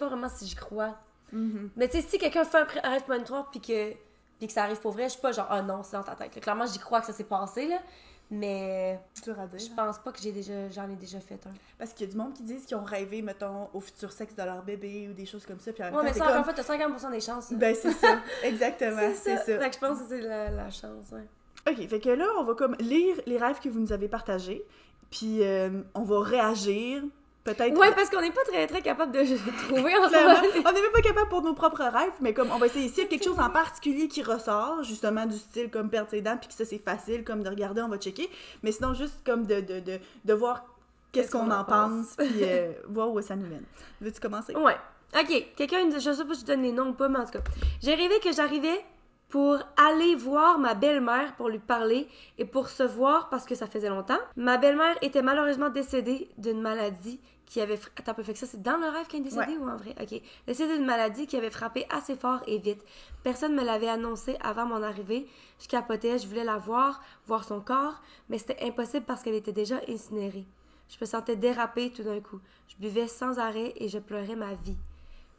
vraiment si j'y crois. Mais tu sais, si quelqu'un fait un rêve prémonitoire puis que ça arrive pour vrai, je suis pas genre, ah non, c'est dans ta tête. Là, clairement, j'y crois que ça s'est passé, là. Mais dur à dire. Je pense pas que j'en ai déjà fait un. Parce qu'il y a du monde qui disent qu'ils ont rêvé, mettons, au futur sexe de leur bébé ou des choses comme ça. Puis Ouais, mais ça, encore une fois, t'as 50% des chances. Là. Ben, c'est ça. Exactement, c'est ça. Fait que je pense que c'est la chance, ouais. OK, fait que là, on va comme lire les rêves que vous nous avez partagés. Puis on va réagir. Peut-être. Ouais, parce qu'on n'est pas très, très capable de trouver en ce Clairement, moment. on n'est même pas capable pour nos propres rêves, mais comme on va essayer, s'il y a quelque chose en particulier qui ressort, justement du style comme perdre ses dents, puis que ça c'est facile comme de regarder, on va checker. Mais sinon, juste comme de voir qu'est-ce qu'on en pense, puis voir où ça nous mène. Veux-tu commencer? Ouais. Ok, quelqu'un, je sais pas si je donne les noms ou pas, mais en tout cas. J'ai rêvé que j'arrivais pour aller voir ma belle-mère pour lui parler et pour se voir parce que ça faisait longtemps. Ma belle-mère était malheureusement décédée d'une maladie qui avait... Attends un peu, fait que ça, c'est dans le rêve qu'elle est décédée ou en vrai? Ok. Décédée d'une maladie qui avait frappé assez fort et vite. Personne me l'avait annoncé avant mon arrivée. Je capotais, je voulais la voir son corps, mais c'était impossible parce qu'elle était déjà incinérée. Je me sentais déraper tout d'un coup. Je buvais sans arrêt et je pleurais ma vie.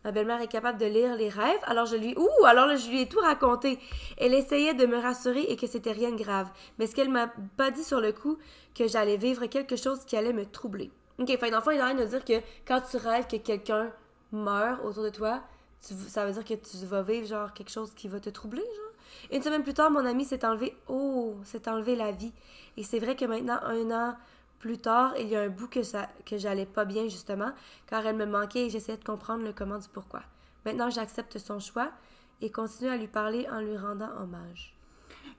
Ma belle-mère est capable de lire les rêves, alors je lui ai tout raconté. Elle essayait de me rassurer et que c'était rien de grave. Mais ce qu'elle m'a pas dit sur le coup, que j'allais vivre quelque chose qui allait me troubler. Ok, fait d'enfant, il est en train de nous dire que quand tu rêves que quelqu'un meurt autour de toi, ça veut dire que tu vas vivre genre quelque chose qui va te troubler, genre. Une semaine plus tard, mon ami s'est enlevé la vie. Et c'est vrai que maintenant, 1 an plus tard, il y a un bout que j'allais pas bien, justement, car elle me manquait et j'essayais de comprendre le comment du pourquoi. Maintenant, j'accepte son choix et continue à lui parler en lui rendant hommage.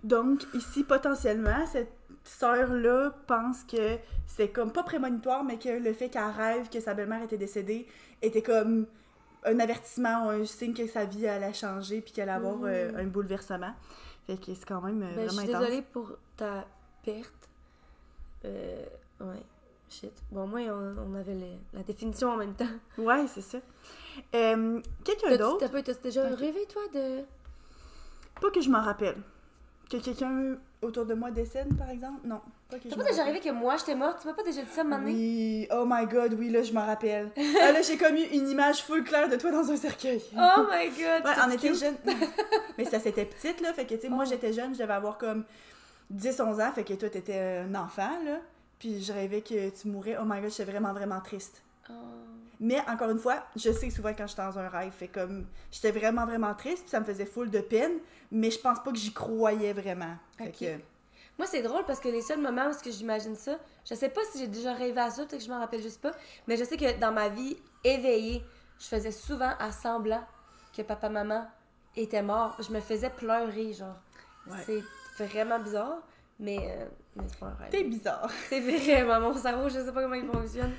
Donc, ici, potentiellement, cette sœur-là pense que c'est comme pas prémonitoire, mais que le fait qu'elle rêve que sa belle-mère était décédée était comme un avertissement ou un signe que sa vie allait changer puis qu'elle allait avoir un bouleversement. Fait que c'est quand même vraiment intense. Je suis désolée pour ta perte. Ouais. Shit. Bon, moi, on avait la définition en même temps. Ouais, c'est ça. Quelqu'un d'autre... T'as déjà rêvé, toi, de... Pas que je m'en rappelle. Que quelqu'un autour de moi décède, par exemple? Non, pas que je T'as m'en pas déjà rappelle. rêvé que moi, j'étais morte? Tu m'as pas déjà dit ça, maintenant? Oui, oh my god, oui, là, je m'en rappelle. Ah, là, j'ai comme eu une image full claire de toi dans un cercueil. Oh my god! Ouais, on était cute? jeunes. Mais ça, c'était petite, là, fait que, tu sais, moi, j'étais jeune, je devais avoir comme 10-11 ans, fait que toi, t'étais un enfant, là, puis je rêvais que tu mourrais. Oh my god, j'étais vraiment, vraiment triste. Oh. Mais, encore une fois, je sais souvent quand j'étais dans un rêve, fait comme, j'étais vraiment, vraiment triste, puis ça me faisait full de peine, mais je pense pas que j'y croyais vraiment. Fait Ok. que... Moi, c'est drôle parce que les seuls moments où j'imagine ça, je sais pas si j'ai déjà rêvé à ça, peut-être que je m'en rappelle juste pas, mais je sais que dans ma vie éveillée, je faisais souvent à semblant que papa-maman était mort. Je me faisais pleurer, genre. Ouais. C'est vraiment bizarre, mais c'est pas un rêve. T'es bizarre. C'est vraiment mon cerveau, je sais pas comment il fonctionne.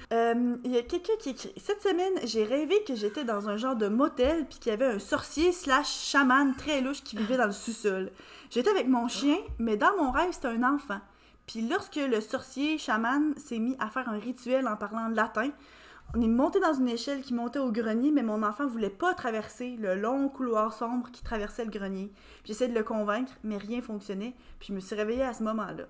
Il y a quelqu'un qui écrit: Cette semaine, j'ai rêvé que j'étais dans un genre de motel puis qu'il y avait un sorcier / chaman très louche qui vivait dans le sous-sol. J'étais avec mon chien, mais dans mon rêve, c'était un enfant. Puis lorsque le sorcier chaman s'est mis à faire un rituel en parlant latin, on est monté dans une échelle qui montait au grenier, mais mon enfant voulait pas traverser le long couloir sombre qui traversait le grenier. Puis j'essayais de le convaincre, mais rien fonctionnait. Puis je me suis réveillée à ce moment-là.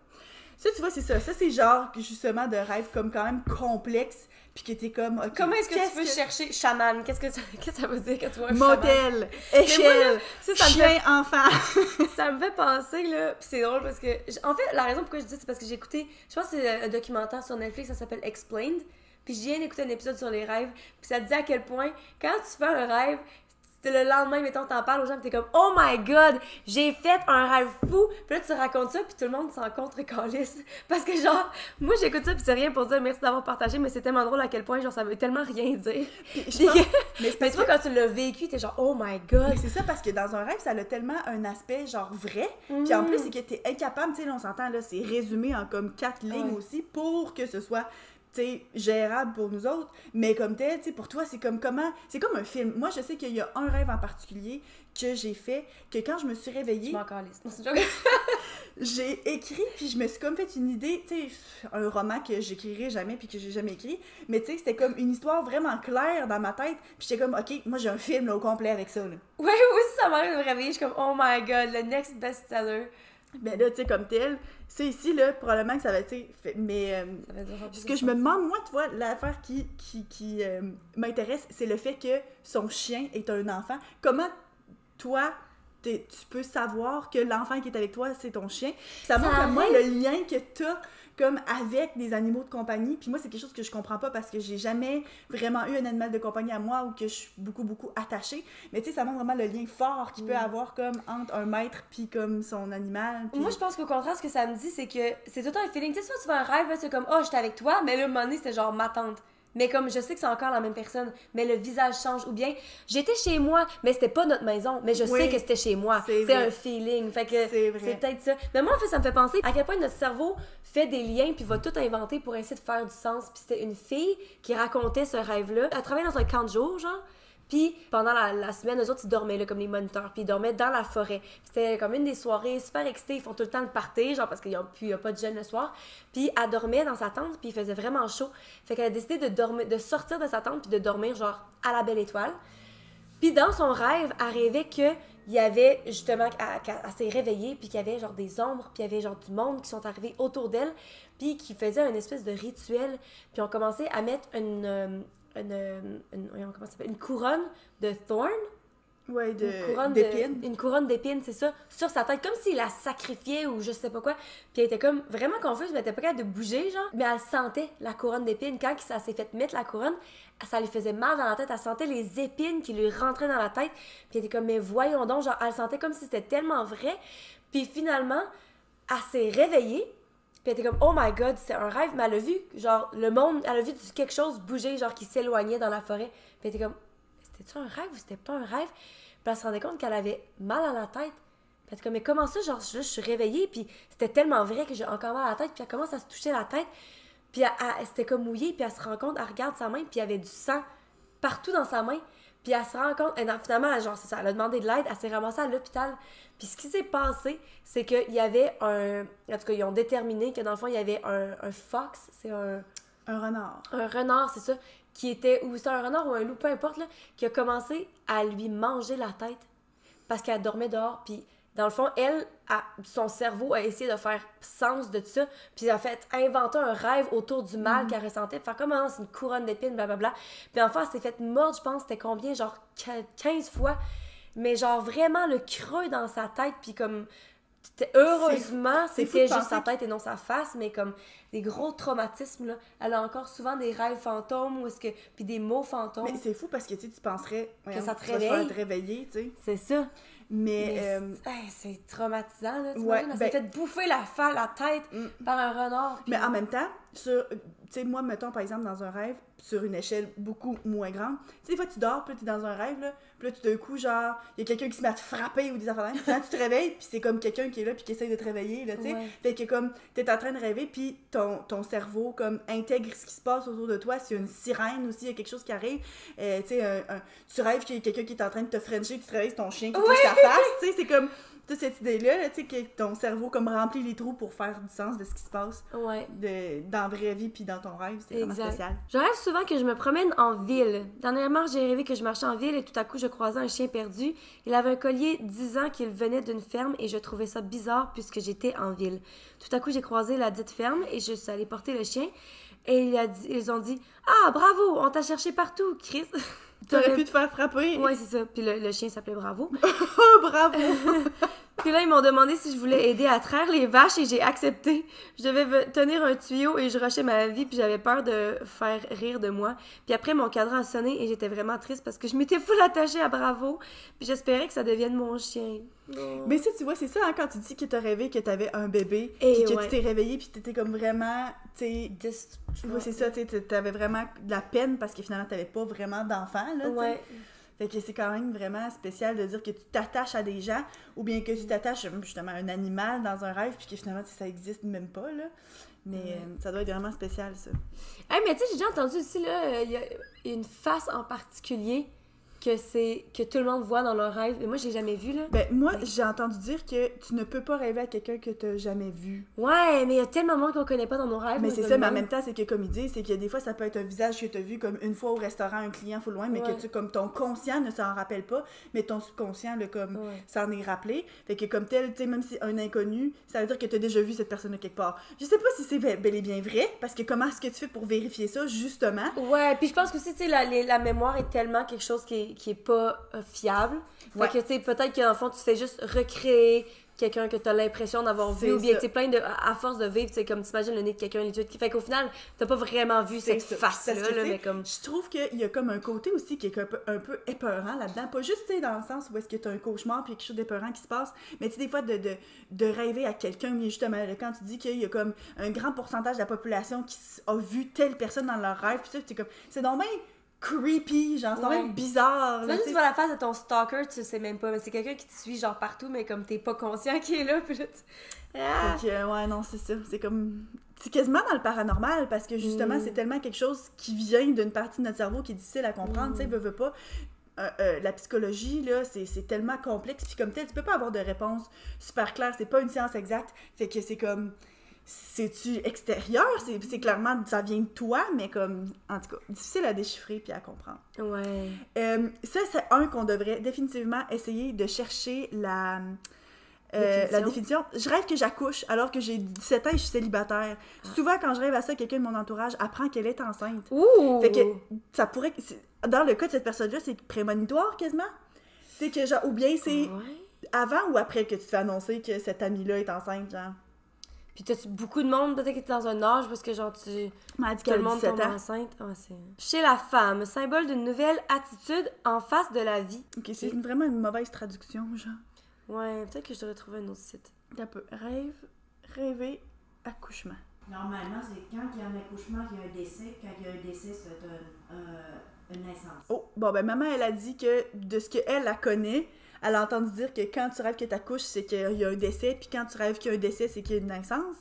Ça, tu vois, c'est ça. Ça, c'est genre, justement, de rêve comme quand même complexe, puis que t'es comme... Okay, comment est-ce que tu peux chercher chaman? Qu'est-ce que ça veut dire quand tu vois un motel, chaman? échelle, ça me chien, fait... enfant. Ça me fait penser, là, pis c'est drôle parce que... En fait, la raison pourquoi je dis ça, c'est parce que j'ai écouté... Je pense que c'est un documentaire sur Netflix, ça s'appelle Explained, puis je viens d'écouter un épisode sur les rêves, puis ça disait à quel point, quand tu fais un rêve... Le lendemain, mettons, t'en parles aux gens, pis t'es comme « Oh my God, j'ai fait un rêve fou! » Puis là, tu racontes ça, puis tout le monde s'en contre-calisse. Parce que genre, moi, j'écoute ça, puis c'est rien pour dire merci d'avoir partagé, mais c'est tellement drôle à quel point, genre, ça veut tellement rien dire. Je pense... mais tu vois, quand tu l'as vécu, t'es genre « Oh my God! » C'est ça, parce que dans un rêve, ça a tellement un aspect, genre, vrai. Puis en plus, c'est que t'es incapable, tu sais, là, on s'entend, là, c'est résumé en comme 4 lignes aussi, pour que ce soit... t'sais, gérable pour nous autres, mais comme tel, tu sais, pour toi, c'est comme comment... C'est comme un film. Moi, je sais qu'il y a un rêve en particulier que j'ai fait, que quand je me suis réveillée... Je m'en calisse. Non, c'est une joke. J'ai écrit, puis je me suis comme fait une idée, tu sais, un roman que j'écrirai jamais, puis que j'ai jamais écrit, mais tu sais, c'était comme une histoire vraiment claire dans ma tête, puis j'étais comme, OK, moi, j'ai un film, là, au complet avec ça, là. Ouais, aussi, ça m'arrive de me réveiller, je suis comme « Oh my God, le next bestseller! » Ben là, tu sais, comme tel, c'est ici, là, probablement que ça va, tu sais, mais ce que je me demande, moi, tu vois, l'affaire qui m'intéresse, c'est le fait que son chien est un enfant. Comment, toi, tu peux savoir que l'enfant qui est avec toi, c'est ton chien? Ça montre à moi le lien que t'as comme avec des animaux de compagnie. Puis moi, c'est quelque chose que je comprends pas parce que j'ai jamais vraiment eu un animal de compagnie à moi ou que je suis beaucoup, beaucoup attachée. Mais tu sais, ça montre vraiment le lien fort qu'il peut avoir comme entre un maître puis comme son animal. Puis... Moi, je pense qu'au contraire, ce que ça me dit, c'est que c'est tout le temps un feeling. Tu sais, soit tu fais un rêve, là, c'est comme « Oh, j'étais avec toi », mais là, à un moment donné, c'était genre ma tante. Mais comme je sais que c'est encore la même personne, mais le visage change. Ou bien, j'étais chez moi, mais c'était pas notre maison, mais je sais que c'était chez moi. C'est un feeling. Fait que c'est peut-être ça. Mais moi, en fait, ça me fait penser à quel point notre cerveau fait des liens puis va tout inventer pour essayer de faire du sens. Puis c'était une fille qui racontait ce rêve-là. Elle travaillait dans un camp de jour, genre. Puis pendant la semaine, eux autres, ils dormaient là, comme les moniteurs. Puis ils dormaient dans la forêt. C'était comme une des soirées super excitées. Ils font tout le temps le party, genre parce qu'il n'y a pas de jeunes le soir. Puis elle dormait dans sa tente, puis il faisait vraiment chaud. Fait qu'elle a décidé de sortir de sa tente puis de dormir genre à la belle étoile. Puis dans son rêve, elle rêvait qu'il y avait justement, elle s'est réveillée, puis qu'il y avait genre des ombres, puis il y avait genre du monde qui sont arrivés autour d'elle, puis qui faisaient une espèce de rituel. Puis on commençait à mettre une couronne de thorn. Ouais, d'épines. Une couronne d'épines, c'est ça, sur sa tête, comme s'il la sacrifiait ou je sais pas quoi. Puis elle était comme vraiment confuse, mais elle était pas capable de bouger, genre. Mais elle sentait la couronne d'épines. Quand ça s'est fait mettre la couronne, ça lui faisait mal dans la tête. Elle sentait les épines qui lui rentraient dans la tête. Puis elle était comme, mais voyons donc, genre, elle sentait comme si c'était tellement vrai. Puis finalement, elle s'est réveillée. Puis elle était comme, oh my God, c'est un rêve. Mais elle a vu, genre, le monde, elle a vu quelque chose bouger, genre, qui s'éloignait dans la forêt. Puis elle était comme, c'était-tu un rêve ou c'était pas un rêve? Puis elle se rendait compte qu'elle avait mal à la tête. Puis elle était comme, mais comment ça? Genre, je suis réveillée, puis c'était tellement vrai que j'ai encore mal à la tête. Puis elle commence à se toucher la tête. Puis elle s'était comme mouillée, puis elle se rend compte, elle regarde sa main, puis il y avait du sang partout dans sa main. Puis elle se rend compte, et finalement, genre, c'est ça, elle a demandé de l'aide, elle s'est ramassée à l'hôpital. Puis ce qui s'est passé, c'est qu'il y avait en tout cas, ils ont déterminé que dans le fond, il y avait un fox, c'est un Un renard. Un renard, c'est ça, qui était, ou c'était un renard ou un loup, peu importe, là, qui a commencé à lui manger la tête parce qu'elle dormait dehors, puis dans le fond, son cerveau a essayé de faire sens de ça, puis elle a fait inventer un rêve autour du mal qu'elle ressentait, puis faire comme, ah, c'est une couronne d'épines, blablabla. Puis enfin, elle s'est fait mordre, je pense, c'était combien, genre 15 fois, mais genre vraiment le creux dans sa tête, puis comme, heureusement, c'était juste sa tête et non sa face, mais comme des gros traumatismes, là. Elle a encore souvent des rêves fantômes, puis des mots fantômes. Mais c'est fou parce que tu penserais que ça te réveille. Tu vas te réveiller, tu sais. C'est ça. Mais c'est traumatisant, là. Ouais, elle s'est fait bouffer la tête par un renard. Mais en même temps, tu sais, moi, mettons, par exemple, dans un rêve, sur une échelle beaucoup moins grande, tu sais, des fois, tu dors, puis t'es dans un rêve, là, puis là, tout d'un coup, genre, il y a quelqu'un qui se met à te frapper ou des affaires là, puis quand tu te réveilles, puis c'est comme quelqu'un qui est là, puis qui essaye de te réveiller, là, tu sais. Fait que, comme, t'es en train de rêver, puis ton cerveau, comme, intègre ce qui se passe autour de toi. S'il y a une sirène aussi, il y a quelque chose qui arrive, tu sais, tu rêves qu'il y a quelqu'un qui est en train de te frencher, puis tu te réveilles, c'est ton chien qui touche ta face, tu sais, c'est comme... Toute cette idée-là, tu sais, que ton cerveau comme remplit les trous pour faire du sens de ce qui se passe dans la vraie vie puis dans ton rêve, c'est vraiment spécial. Je rêve souvent que je me promène en ville. Dernièrement, j'ai rêvé que je marchais en ville et tout à coup, je croisais un chien perdu. Il avait un collier disant qu'il venait d'une ferme et je trouvais ça bizarre puisque j'étais en ville. Tout à coup, j'ai croisé la dite ferme et je suis allée porter le chien et ils ont dit « Ah, bravo, on t'a cherché partout, Chris! » T'aurais pu te faire frapper. Ouais, c'est ça. Puis le chien s'appelait Bravo. Oh, bravo! Puis là, ils m'ont demandé si je voulais aider à traire les vaches et j'ai accepté. Je devais tenir un tuyau et je rushais ma vie puis j'avais peur de faire rire de moi. Puis après, mon cadran a sonné et j'étais vraiment triste parce que je m'étais full attachée à Bravo. Puis j'espérais que ça devienne mon chien. Oh. Mais ça, tu vois, c'est ça, hein, quand tu dis que t'as rêvé que t'avais un bébé puis que tu t'es réveillée puis t'étais comme vraiment, tu sais... Ouais, c'est ça, tu sais, t'avais vraiment de la peine parce que finalement, t'avais pas vraiment d'enfant, là, tu sais. Fait que c'est quand même vraiment spécial de dire que tu t'attaches à des gens ou bien que tu t'attaches justement à un animal dans un rêve puis que finalement ça existe même pas, là. Mais ça doit être vraiment spécial, ça. Hey, mais tu sais, j'ai déjà entendu aussi, là, il y a une face en particulier que tout le monde voit dans leur rêve. Et moi, j'ai jamais vu, là. Ben, moi, j'ai entendu dire que tu ne peux pas rêver à quelqu'un que t'as jamais vu. Ouais, mais il y a tellement de monde qu'on connaît pas dans nos rêves. Mais c'est ça, mais en même temps, c'est que comme il dit, c'est que des fois, ça peut être un visage que t'as vu comme une fois au restaurant, un client full loin, mais que tu, comme ton conscient ne s'en rappelle pas, mais ton subconscient, là, comme, s'en est rappelé. Fait que comme tel, tu sais, même si un inconnu, ça veut dire que t'as déjà vu cette personne-là quelque part. Je sais pas si c'est bel et bien vrai, parce que comment est-ce que tu fais pour vérifier ça, justement? Ouais, puis je pense que aussi, tu sais, la mémoire est tellement quelque chose qui est pas fiable. Fait que, tu sais, peut-être que dans le fond, tu fais juste recréer quelqu'un que t'as l'impression d'avoir vu, ou bien, tu sais, plein de... À force de vivre, tu sais, comme t'imagines le nez de quelqu'un, les qui fait qu'au final, t'as pas vraiment vu cette face-là, là, mais comme... Je trouve qu'il y a comme un côté aussi qui est un peu épeurant là-dedans. Pas juste, tu sais, dans le sens où est-ce que t'as un cauchemar puis quelque chose d'épeurant qui se passe, mais tu sais, des fois, de rêver à quelqu'un, mais justement, là, quand tu dis qu'il y a comme un grand pourcentage de la population qui a vu telle personne dans leur rêve, puis ça, c'est comme... C'est normal creepy, genre, c'est même bizarre. Là, tu vois la face de ton stalker, tu sais même pas, mais c'est quelqu'un qui te suit, genre, partout, mais comme t'es pas conscient qu'il est là, puis là, ouais, non, c'est ça. C'est comme... C'est quasiment dans le paranormal, parce que, justement, c'est tellement quelque chose qui vient d'une partie de notre cerveau qui est difficile à comprendre, tu sais, veut pas... la psychologie, là, c'est tellement complexe, puis comme tel, tu peux pas avoir de réponse super claire, c'est pas une science exacte, fait que c'est comme... C'est-tu extérieur? C'est clairement, ça vient de toi, mais comme, en tout cas, difficile à déchiffrer puis à comprendre. Ouais. Ça, c'est un qu'on devrait définitivement essayer de chercher la définition. Je rêve que j'accouche alors que j'ai 17 ans et je suis célibataire. Souvent, quand je rêve à ça, quelqu'un de mon entourage apprend qu'elle est enceinte. Ouh! Fait que ça pourrait... Dans le cas de cette personne-là, c'est prémonitoire, quasiment. Tu sais, que genre, ou bien c'est avant ou après que tu te fais annoncer que cette amie-là est enceinte, genre. Puis t'as-tu beaucoup de monde, peut-être que t'es dans un âge, parce que genre tu... m'a dit tout le monde tombe enceinte. Ah, chez la femme, symbole d'une nouvelle attitude en face de la vie. Ok, c'est vraiment une mauvaise traduction, genre. Ouais, peut-être que je devrais trouver un autre site. Un peu. Rêver, accouchement. Normalement, c'est quand il y a un accouchement, qu'il y a un décès. Quand il y a un décès, c'est une naissance. Oh, bon, ben maman, elle a dit que de ce qu'elle la connaît, elle a entendu dire que quand tu rêves que t'accouches, c'est qu'il y a un décès, puis quand tu rêves qu'il y a un décès, c'est qu'il y a une naissance.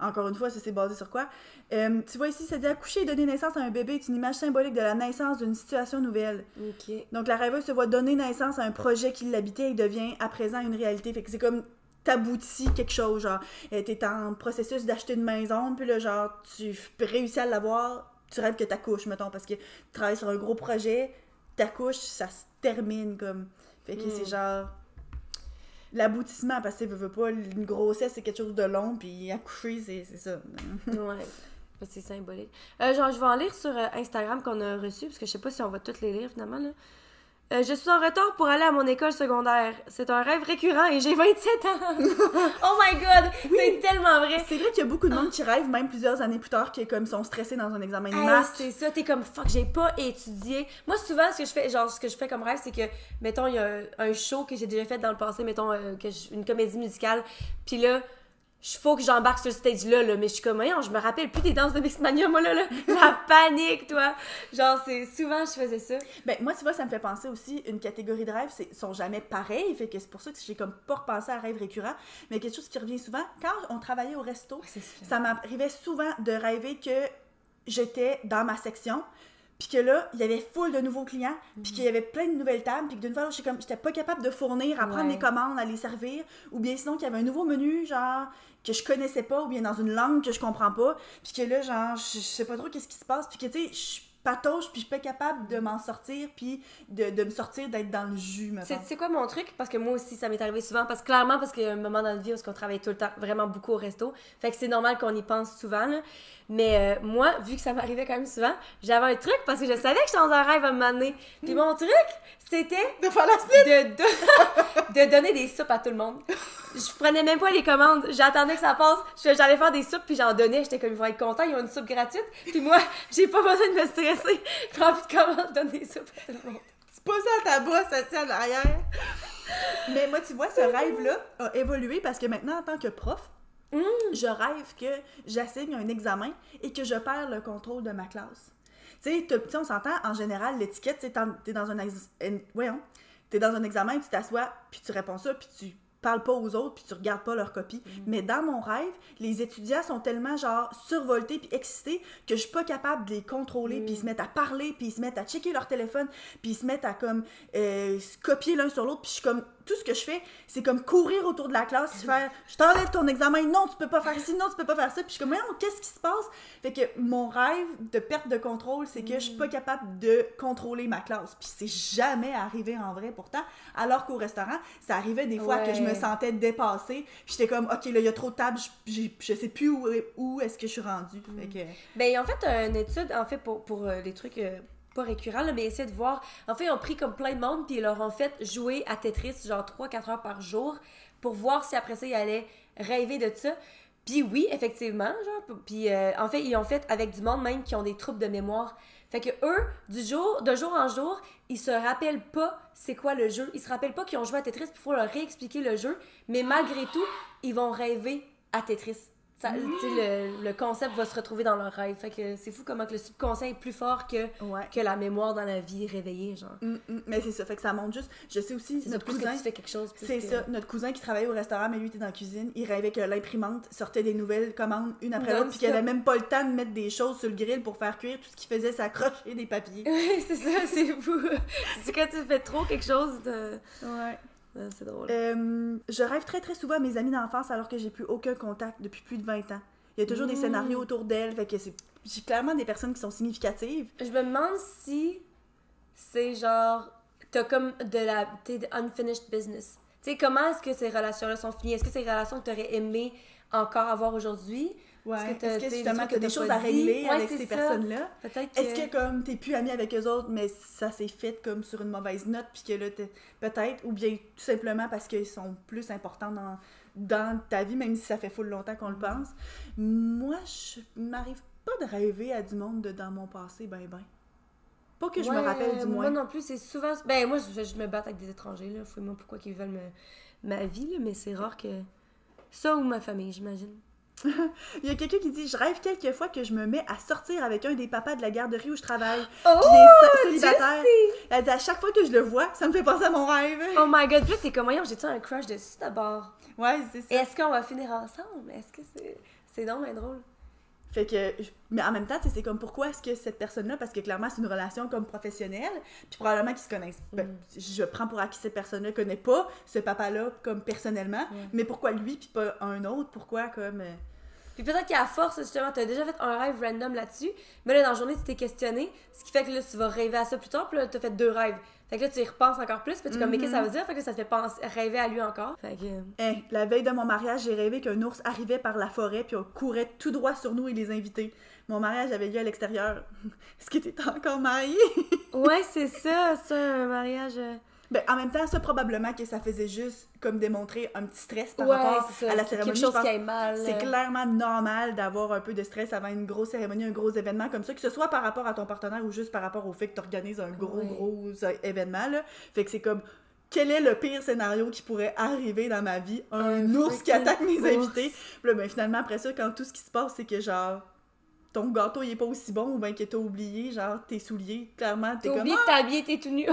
Encore une fois, ça c'est basé sur quoi? Tu vois ici, ça dit accoucher et donner naissance à un bébé est une image symbolique de la naissance d'une situation nouvelle. Ok. Donc la rêveuse se voit donner naissance à un projet qui l'habitait et devient à présent une réalité. Fait que c'est comme t'aboutis quelque chose, genre, t'es en processus d'acheter une maison, puis là, genre, tu réussis à l'avoir, tu rêves que t'accouches, mettons, parce que tu travailles sur un gros projet, t'accouches, ça se termine, comme... Fait que c'est genre... L'aboutissement, parce que veux pas, une grossesse, c'est quelque chose de long, puis accoucher, c'est ça. Ouais. C'est symbolique. Genre, je vais en lire sur Instagram qu'on a reçu, parce que je sais pas si on va toutes les lire, finalement, là. Je suis en retard pour aller à mon école secondaire. C'est un rêve récurrent et j'ai 27 ans. Oh my god! Oui. C'est tellement vrai. C'est vrai qu'il y a beaucoup de monde qui rêve, même plusieurs années plus tard, qui comme sont stressés dans un examen de maths. C'est ça, t'es comme fuck, j'ai pas étudié. Moi, souvent, ce que je fais comme rêve, c'est que, mettons, il y a un show que j'ai déjà fait dans le passé, mettons, une comédie musicale, puis là, faut que j'embarque sur ce stage-là, là, mais je suis comme, voyons, je me rappelle plus des danses de Mixmania, moi, là, la panique, toi. Genre, c'est souvent, je faisais ça. Ben, moi, tu vois, ça me fait penser aussi, une catégorie de rêves, sont jamais pareils, fait que c'est pour ça que j'ai comme pas repensé à rêve récurrent, mais quelque chose qui revient souvent, quand on travaillait au resto, ça m'arrivait souvent de rêver que j'étais dans ma section, puis que là, il y avait full de nouveaux clients, puis qu'il y avait plein de nouvelles tables, puis que d'une fois, j'étais pas capable de fournir, à prendre les commandes, à les servir, ou bien sinon qu'il y avait un nouveau menu, genre, que je connaissais pas, ou bien dans une langue que je comprends pas, puis que là, genre, je sais pas trop qu'est-ce qui se passe, puis que, tu sais, je patauge, puis je suis pas capable de m'en sortir, puis de me sortir, d'être dans le jus, mettons. C'est quoi mon truc? Parce que moi aussi, ça m'est arrivé souvent, parce qu'il y a un moment dans la vie où on travaille tout le temps, vraiment beaucoup au resto, fait que c'est normal qu'on y pense souvent, là. Mais moi, vu que ça m'arrivait quand même souvent, j'avais un truc, parce que je savais que j'étais dans un rêve à un moment donné. Puis mon truc, c'était... De faire la split! De donner des soupes à tout le monde. Je prenais même pas les commandes, j'attendais que ça passe, j'allais faire des soupes, puis j'en donnais, j'étais comme, ils vont être contents, ils ont une soupe gratuite, puis moi, j'ai pas besoin de me stresser, j'ai envie de commander, je donne des soupes à tout le monde. C'est pas ça à ta bosse, ça tient en arrière. Mais moi, tu vois, ce rêve-là a évolué, parce que maintenant, en tant que prof, je rêve que j'assigne un examen et que je perds le contrôle de ma classe. Tu sais, on s'entend, en général, l'étiquette, t'es dans t'es dans un examen, tu t'assois, puis tu réponds ça, puis tu parles pas aux autres, puis tu regardes pas leur copie. Mais dans mon rêve, les étudiants sont tellement, genre, survoltés puis excités que je suis pas capable de les contrôler, puis ils se mettent à parler, puis ils se mettent à checker leur téléphone, puis ils se mettent à, comme, se copier l'un sur l'autre, puis je suis comme... Tout ce que je fais, c'est comme courir autour de la classe, faire « Je t'enlève ton examen, non, tu peux pas faire ci, non, tu peux pas faire ça. » Puis je suis comme « Qu'est-ce qui se passe? » Fait que mon rêve de perte de contrôle, c'est que je suis pas capable de contrôler ma classe. Puis c'est jamais arrivé en vrai, pourtant. Alors qu'au restaurant, ça arrivait des fois que je me sentais dépassée. Puis j'étais comme « OK, là, il y a trop de tables, je sais plus où est-ce que je suis rendue. » Fait que... Ben, en fait, une étude, en fait, pour les trucs... pas récurrent, là, mais essayer de voir. En fait, ils ont pris comme plein de monde, puis ils leur ont fait jouer à Tetris, genre 3-4 heures par jour, pour voir si après ça, ils allaient rêver de ça. Puis oui, effectivement, genre. Puis en fait, ils ont fait avec du monde même qui ont des troubles de mémoire. Fait que eux, de jour en jour, ils se rappellent pas c'est quoi le jeu. Ils se rappellent pas qu'ils ont joué à Tetris, puis il faut leur réexpliquer le jeu. Mais malgré tout, ils vont rêver à Tetris. Ça, le concept va se retrouver dans leur rêve. Fait que c'est fou comment que le subconscient est plus fort que la mémoire dans la vie réveillée, genre. Mais c'est ça, fait que ça montre juste... Je sais aussi, c'est notre cousin... que tu fais quelque chose. C'est ça, notre cousin qui travaillait au restaurant, mais lui était dans la cuisine, il rêvait que l'imprimante sortait des nouvelles commandes une après l'autre, puis qu'il avait même pas le temps de mettre des choses sur le grill pour faire cuire. Tout ce qu'il faisait, c'est accrocher des papiers. Oui, c'est ça, c'est fou. C'est quand tu fais trop quelque chose de... Ouais. C'est drôle. Je rêve très très souvent à mes amis d'enfance alors que j'ai plus aucun contact depuis plus de 20 ans. Il y a toujours des scénarios autour d'elles, fait que j'ai clairement des personnes qui sont significatives. Je me demande si c'est genre t'as comme t'es unfinished business. Tu sais, comment est-ce que ces relations-là sont finies? Est-ce que c'est des relations que t'aurais aimé encore avoir aujourd'hui? Ouais. Est-ce que justement t'as des choses à régler avec ces personnes-là? Peut-être Est-ce que comme t'es plus amie avec eux autres, mais ça s'est fait comme sur une mauvaise note, puis que là, peut-être, ou bien tout simplement parce qu'ils sont plus importants dans ta vie, même si ça fait full longtemps qu'on le pense. Moi, je m'arrive pas de rêver à du monde dans mon passé, ben. Pas que je me rappelle du moins. Moi non plus, c'est souvent... Ben moi, je me batte avec des étrangers, là. Fouille-moi pourquoi ils veulent ma vie, là, mais c'est rare que... Ça ou ma famille, j'imagine. Il y a quelqu'un qui dit « Je rêve quelquefois que je me mets à sortir avec un des papas de la garderie où je travaille. Oh! Puis il est célibataire. » Elle dit « À chaque fois que je le vois, ça me fait penser à mon rêve. » Oh my god, puis là, t'es comme, voyons, j'ai-tu un crush dessus d'abord? Ouais, c'est ça. Et est-ce qu'on va finir ensemble? Est-ce que c'est donc bien drôle? Fait que, mais en même temps, tu sais, c'est comme pourquoi est-ce que cette personne-là, parce que clairement c'est une relation comme professionnelle, puis probablement qu'ils se connaissent. Ben, je prends pour acquis cette personne-là connaît pas ce papa-là comme personnellement, mais pourquoi lui puis pas un autre? Pourquoi comme... Puis peut-être qu'à force, justement, t'as déjà fait un rêve random là-dessus, mais là, dans la journée, tu t'es questionné, ce qui fait que là, tu vas rêver à ça plus tard, puis là, t'as fait 2 rêves. Fait que là, tu y repenses encore plus, puis tu es comme, mais qu'est-ce que ça veut dire? Fait que là, ça te fait rêver à lui encore. Fait que... la veille de mon mariage, j'ai rêvé qu'un ours arrivait par la forêt, puis on courait tout droit sur nous et les invités. Mon mariage avait lieu à l'extérieur. Est-ce que t'étais encore mariée? Ouais, c'est ça, un mariage... Ben, en même temps, ça, probablement que ça faisait juste comme démontrer un petit stress par rapport à la cérémonie. Quelque chose qui aille mal. C'est clairement normal d'avoir un peu de stress avant une grosse cérémonie, un gros événement comme ça, que ce soit par rapport à ton partenaire ou juste par rapport au fait que tu organises un gros événement, là. Fait que c'est comme, quel est le pire scénario qui pourrait arriver dans ma vie? Un ours qui attaque mes invités. Puis là, ben, finalement, après ça, quand tout ce qui se passe, c'est que genre... ton gâteau il est pas aussi bon ou bien que t'as oublié genre tes souliers, clairement t'es comme... oublié de t'habiller, t'es tout nu.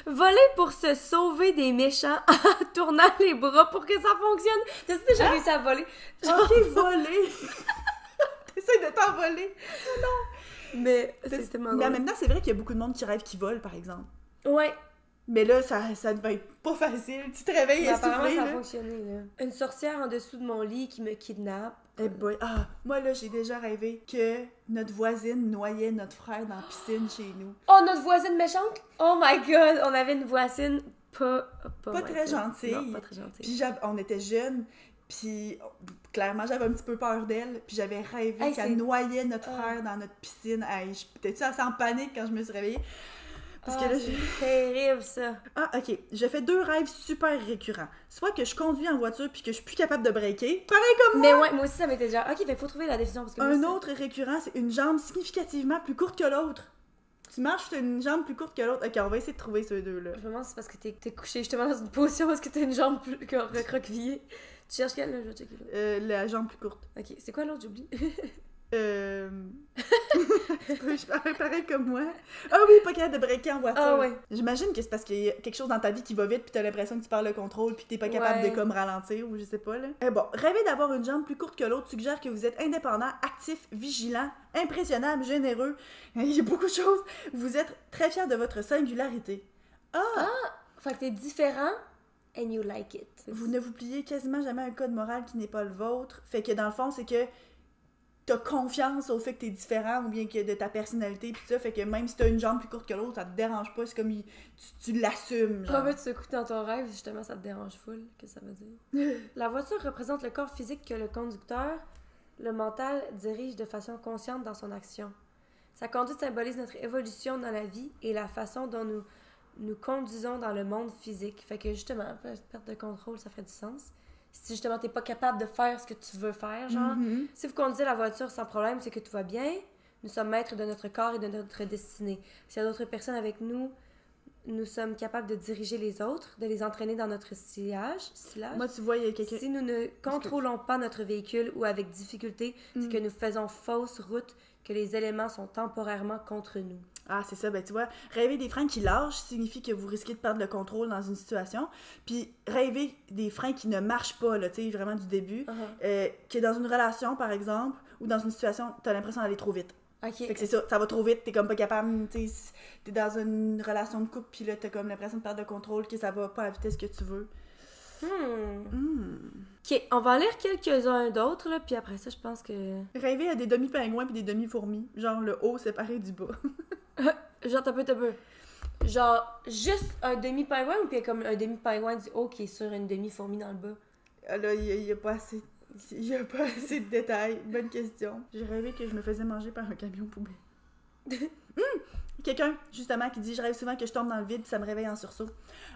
Voler pour se sauver des méchants en tournant les bras pour que ça fonctionne. T'as déjà réussi à voler? Ok, voler! T'essayes de t'envoler! Non! Mais en même temps, c'est vrai qu'il y a beaucoup de monde qui rêve qu'ils volent, par exemple. Ouais. Mais là, ça devait être pas facile. Tu te réveilles essoufflé, apparemment, ça a là. fonctionné, là. Une sorcière en dessous de mon lit qui me kidnappe. Eh boy. Ah, moi, là, j'ai déjà rêvé que notre voisine noyait notre frère dans la piscine chez nous. Oh, notre voisine méchante? Oh my God! On avait une voisine pas très gentille. Non, pas très gentille. Puis on était jeunes, puis clairement, j'avais un petit peu peur d'elle. Puis j'avais rêvé qu'elle noyait notre frère dans notre piscine. Hey, j'étais-tu assez en panique quand je me suis réveillée? Parce que là, c'est terrible, ça. Ah, ok. Je fais 2 rêves super récurrents. Soit que je conduis en voiture puis que je suis plus capable de breaker. Pareil comme moi! Mais ouais, moi aussi, ça m'était déjà... Ok, fait faut trouver la définition. Parce que Un autre récurrent, c'est une jambe significativement plus courte que l'autre. Tu marches, t'as une jambe plus courte que l'autre. Ok, on va essayer de trouver ces deux-là. Je me demande si c'est parce que t'es couché justement dans une position où est-ce que t'as une jambe plus recroquevillée. Tu cherches quelle, là? Je vais checker, là. La jambe plus courte. Ok, c'est quoi l'autre, j'oublie? Je parle pareil comme moi. Ah oui, pas capable de breaker en voiture. Ah ouais. J'imagine que c'est parce qu'il y a quelque chose dans ta vie qui va vite puis t'as l'impression que tu perds le contrôle puis que t'es pas capable de comme ralentir ou je sais pas là. Bon, rêver d'avoir une jambe plus courte que l'autre suggère que vous êtes indépendant, actif, vigilant, impressionnable, généreux. Il y a beaucoup de choses. Vous êtes très fier de votre singularité. Fait que t'es différent and you like it. Vous ne vous pliez quasiment jamais à un code moral qui n'est pas le vôtre. Fait que dans le fond, c'est que t'as confiance au fait que t'es différent ou bien que de ta personnalité pis ça, fait que même si t'as une jambe plus courte que l'autre, ça te dérange pas, c'est comme tu l'assumes, genre. Ah mais tu écoutes dans ton rêve, justement, ça te dérange full, qu'est-ce que ça veut dire? La voiture représente le corps physique que le conducteur, le mental, dirige de façon consciente dans son action. Sa conduite symbolise notre évolution dans la vie et la façon dont nous conduisons dans le monde physique. Fait que justement, perte de contrôle, ça ferait du sens. Si justement t'es pas capable de faire ce que tu veux faire, genre, si vous conduisez la voiture sans problème, c'est que tout va bien. Nous sommes maîtres de notre corps et de notre destinée. S'il y a d'autres personnes avec nous, nous sommes capables de diriger les autres, de les entraîner dans notre sillage. Moi, tu vois, il y a quelqu'un... Si nous ne contrôlons pas notre véhicule ou avec difficulté, c'est que nous faisons fausse route, que les éléments sont temporairement contre nous. Ah, c'est ça, ben tu vois, rêver des freins qui lâchent signifie que vous risquez de perdre le contrôle dans une situation, puis rêver des freins qui ne marchent pas, là, tu sais, vraiment du début, que dans une relation, par exemple, ou dans une situation, t'as l'impression d'aller trop vite. Okay. Fait que c'est ça va trop vite, t'es comme pas capable, tu sais, t'es dans une relation de couple, puis là, t'as comme l'impression de perdre le contrôle, que ça va pas à la vitesse que tu veux. Ok, on va en lire quelques-uns d'autres, là, puis après ça, je pense que... Rêver à des demi-pingouins puis des demi-fourmis, genre le haut séparé du bas. Genre, t'as peu. Genre, juste un demi-pingouin ou puis comme un demi-pingouin du haut qui est sur une demi-fourmi dans le bas? Ah là, il y a pas assez... Il y a pas assez de détails. Bonne question. J'ai rêvé que je me faisais manger par un camion poubelle. Quelqu'un, justement, qui dit « Je rêve souvent que je tombe dans le vide, ça me réveille en sursaut. »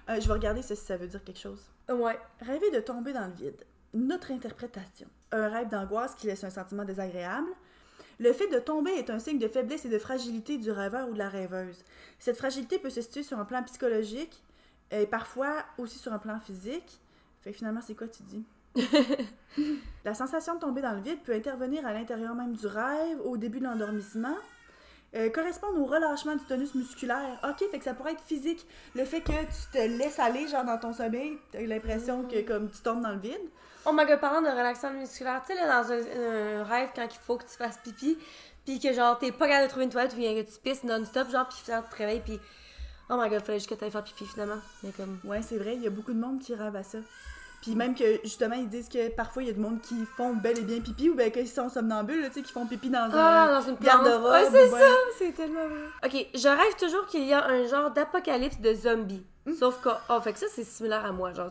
Je vais regarder si ça veut dire quelque chose. Ouais. Rêver de tomber dans le vide. Notre interprétation. Un rêve d'angoisse qui laisse un sentiment désagréable. Le fait de tomber est un signe de faiblesse et de fragilité du rêveur ou de la rêveuse. Cette fragilité peut se situer sur un plan psychologique et parfois aussi sur un plan physique. Fait que finalement, c'est quoi tu dis? La sensation de tomber dans le vide peut intervenir à l'intérieur même du rêve, au début de l'endormissement. correspondent au relâchement du tonus musculaire. Ok, fait que ça pourrait être physique. Le fait que tu te laisses aller, genre dans ton sommeil, t'as l'impression que comme tu tombes dans le vide. Oh my god, parlant de relaxation musculaire, tu sais, là, dans un rêve, quand il faut que tu fasses pipi, pis que genre, t'es pas capable de trouver une toilette ou bien que tu pisses non-stop, genre, pis finalement, tu te réveilles, pis oh my god, fallait juste que t'ailles faire pipi finalement. Mais comme... Ouais, c'est vrai, il y a beaucoup de monde qui rêve à ça. Puis même que, justement, ils disent que parfois, il y a du monde qui font bel et bien pipi ou bien qu'ils sont somnambules, tu sais, qui font pipi dans dans une garde-robe. Ouais, c'est ça! C'est tellement vrai. Ok, je rêve toujours qu'il y a un genre d'apocalypse de zombies. Sauf que... Oh, fait que ça, c'est similaire à moi. Genre,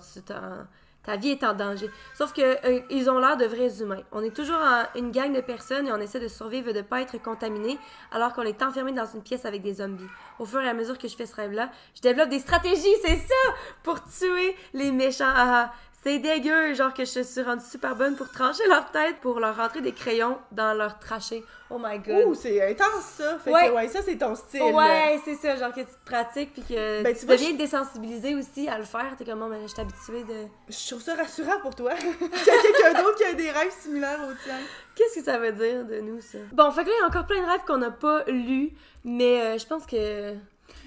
ta vie est en danger. Sauf que ils ont l'air de vrais humains. On est toujours une gang de personnes et on essaie de survivre et de pas être contaminé alors qu'on est enfermé dans une pièce avec des zombies. Au fur et à mesure que je fais ce rêve-là, je développe des stratégies, c'est ça! Pour tuer les méchants. C'est dégueu, genre que je suis rendue super bonne pour trancher leur tête, pour leur rentrer des crayons dans leur trachée. Oh my god. Ouh, c'est intense ça! Fait ouais. Que ouais, ça c'est ton style. Ouais, c'est ça, genre que tu te pratiques puis que ben, tu deviens désensibilisé aussi à le faire. T'es comme, bon, ben, je suis habituée de... Je trouve ça rassurant pour toi. Qu'il y a quelqu'un d'autre qui a des rêves similaires aux tiens. Qu'est-ce que ça veut dire de nous, ça? Bon, fait que là, il y a encore plein de rêves qu'on n'a pas lus, mais je pense que...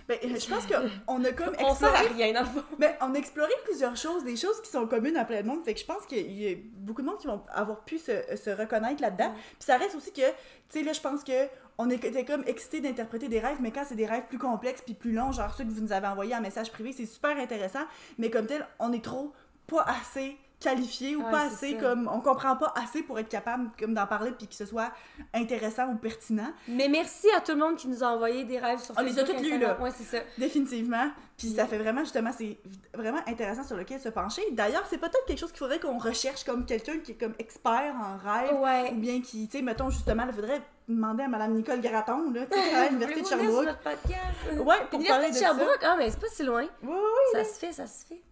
Ben, je pense qu'on a comme on sert à exploré... rien, dans le fond. Ben, on a exploré plusieurs choses, des choses qui sont communes à plein de monde. Fait que je pense qu'il y a beaucoup de monde qui vont avoir pu se reconnaître là-dedans. Puis ça reste aussi que, tu sais, là, je pense que on était comme excités d'interpréter des rêves, mais quand c'est des rêves plus complexes puis plus longs, genre ceux que vous nous avez envoyés en message privé, c'est super intéressant. Mais comme tel, on est trop pas assez qualifié ou pas assez ça. Comme on comprend pas assez pour être capable comme d'en parler puis que ce soit intéressant ou pertinent. Mais merci à tout le monde qui nous a envoyé des rêves sur Facebook. On les a toutes lues là. Ouais, c'est ça. Définitivement. Puis ça fait vraiment justement c'est vraiment intéressant sur lequel se pencher. D'ailleurs, c'est peut-être quelque chose qu'il faudrait qu'on recherche comme quelqu'un qui est comme expert en rêve ouais. ou bien qui tu sais mettons justement, il faudrait demander à madame Nicole Garaton là, tu sais à l'université de Sherbrooke. Notre podcast. Ouais, pour parler de ça. Sherbrooke, ah mais c'est pas si loin. Oui. Ça se fait.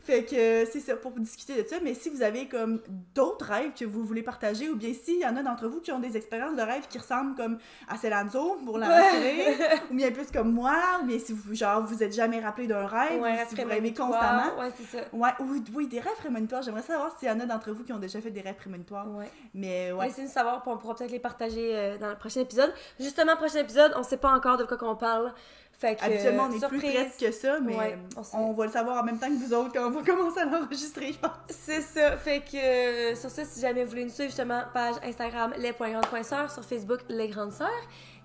Fait que c'est ça, pour discuter de ça. Mais si vous avez comme d'autres rêves que vous voulez partager, ou bien s'il y en a d'entre vous qui ont des expériences de rêves qui ressemblent comme à Celanzo, pour la rassurer, ou bien plus comme moi, ou bien si vous, genre, vous êtes jamais rappelé d'un rêve, ou si vous rêvez constamment. Ouais, c'est ça. Ouais, oui, des rêves prémonitoires. J'aimerais savoir s'il y en a d'entre vous qui ont déjà fait des rêves prémonitoires. Ouais. Mais ouais. Laissez-nous savoir, puis on pourra peut-être les partager dans le prochain épisode. Justement, prochain épisode, on sait pas encore de quoi qu'on parle. Fait que, habituellement, on est surprise. plus prête que ça, mais ouais, on va le savoir en même temps que vous autres quand on va commencer à l'enregistrer, je pense. C'est ça. Fait que sur ça, si jamais vous voulez nous suivre, justement, page Instagram les.grandes.sœurs, sur Facebook les grandes sœurs.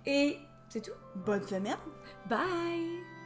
Et c'est tout. Bonne semaine. Bye!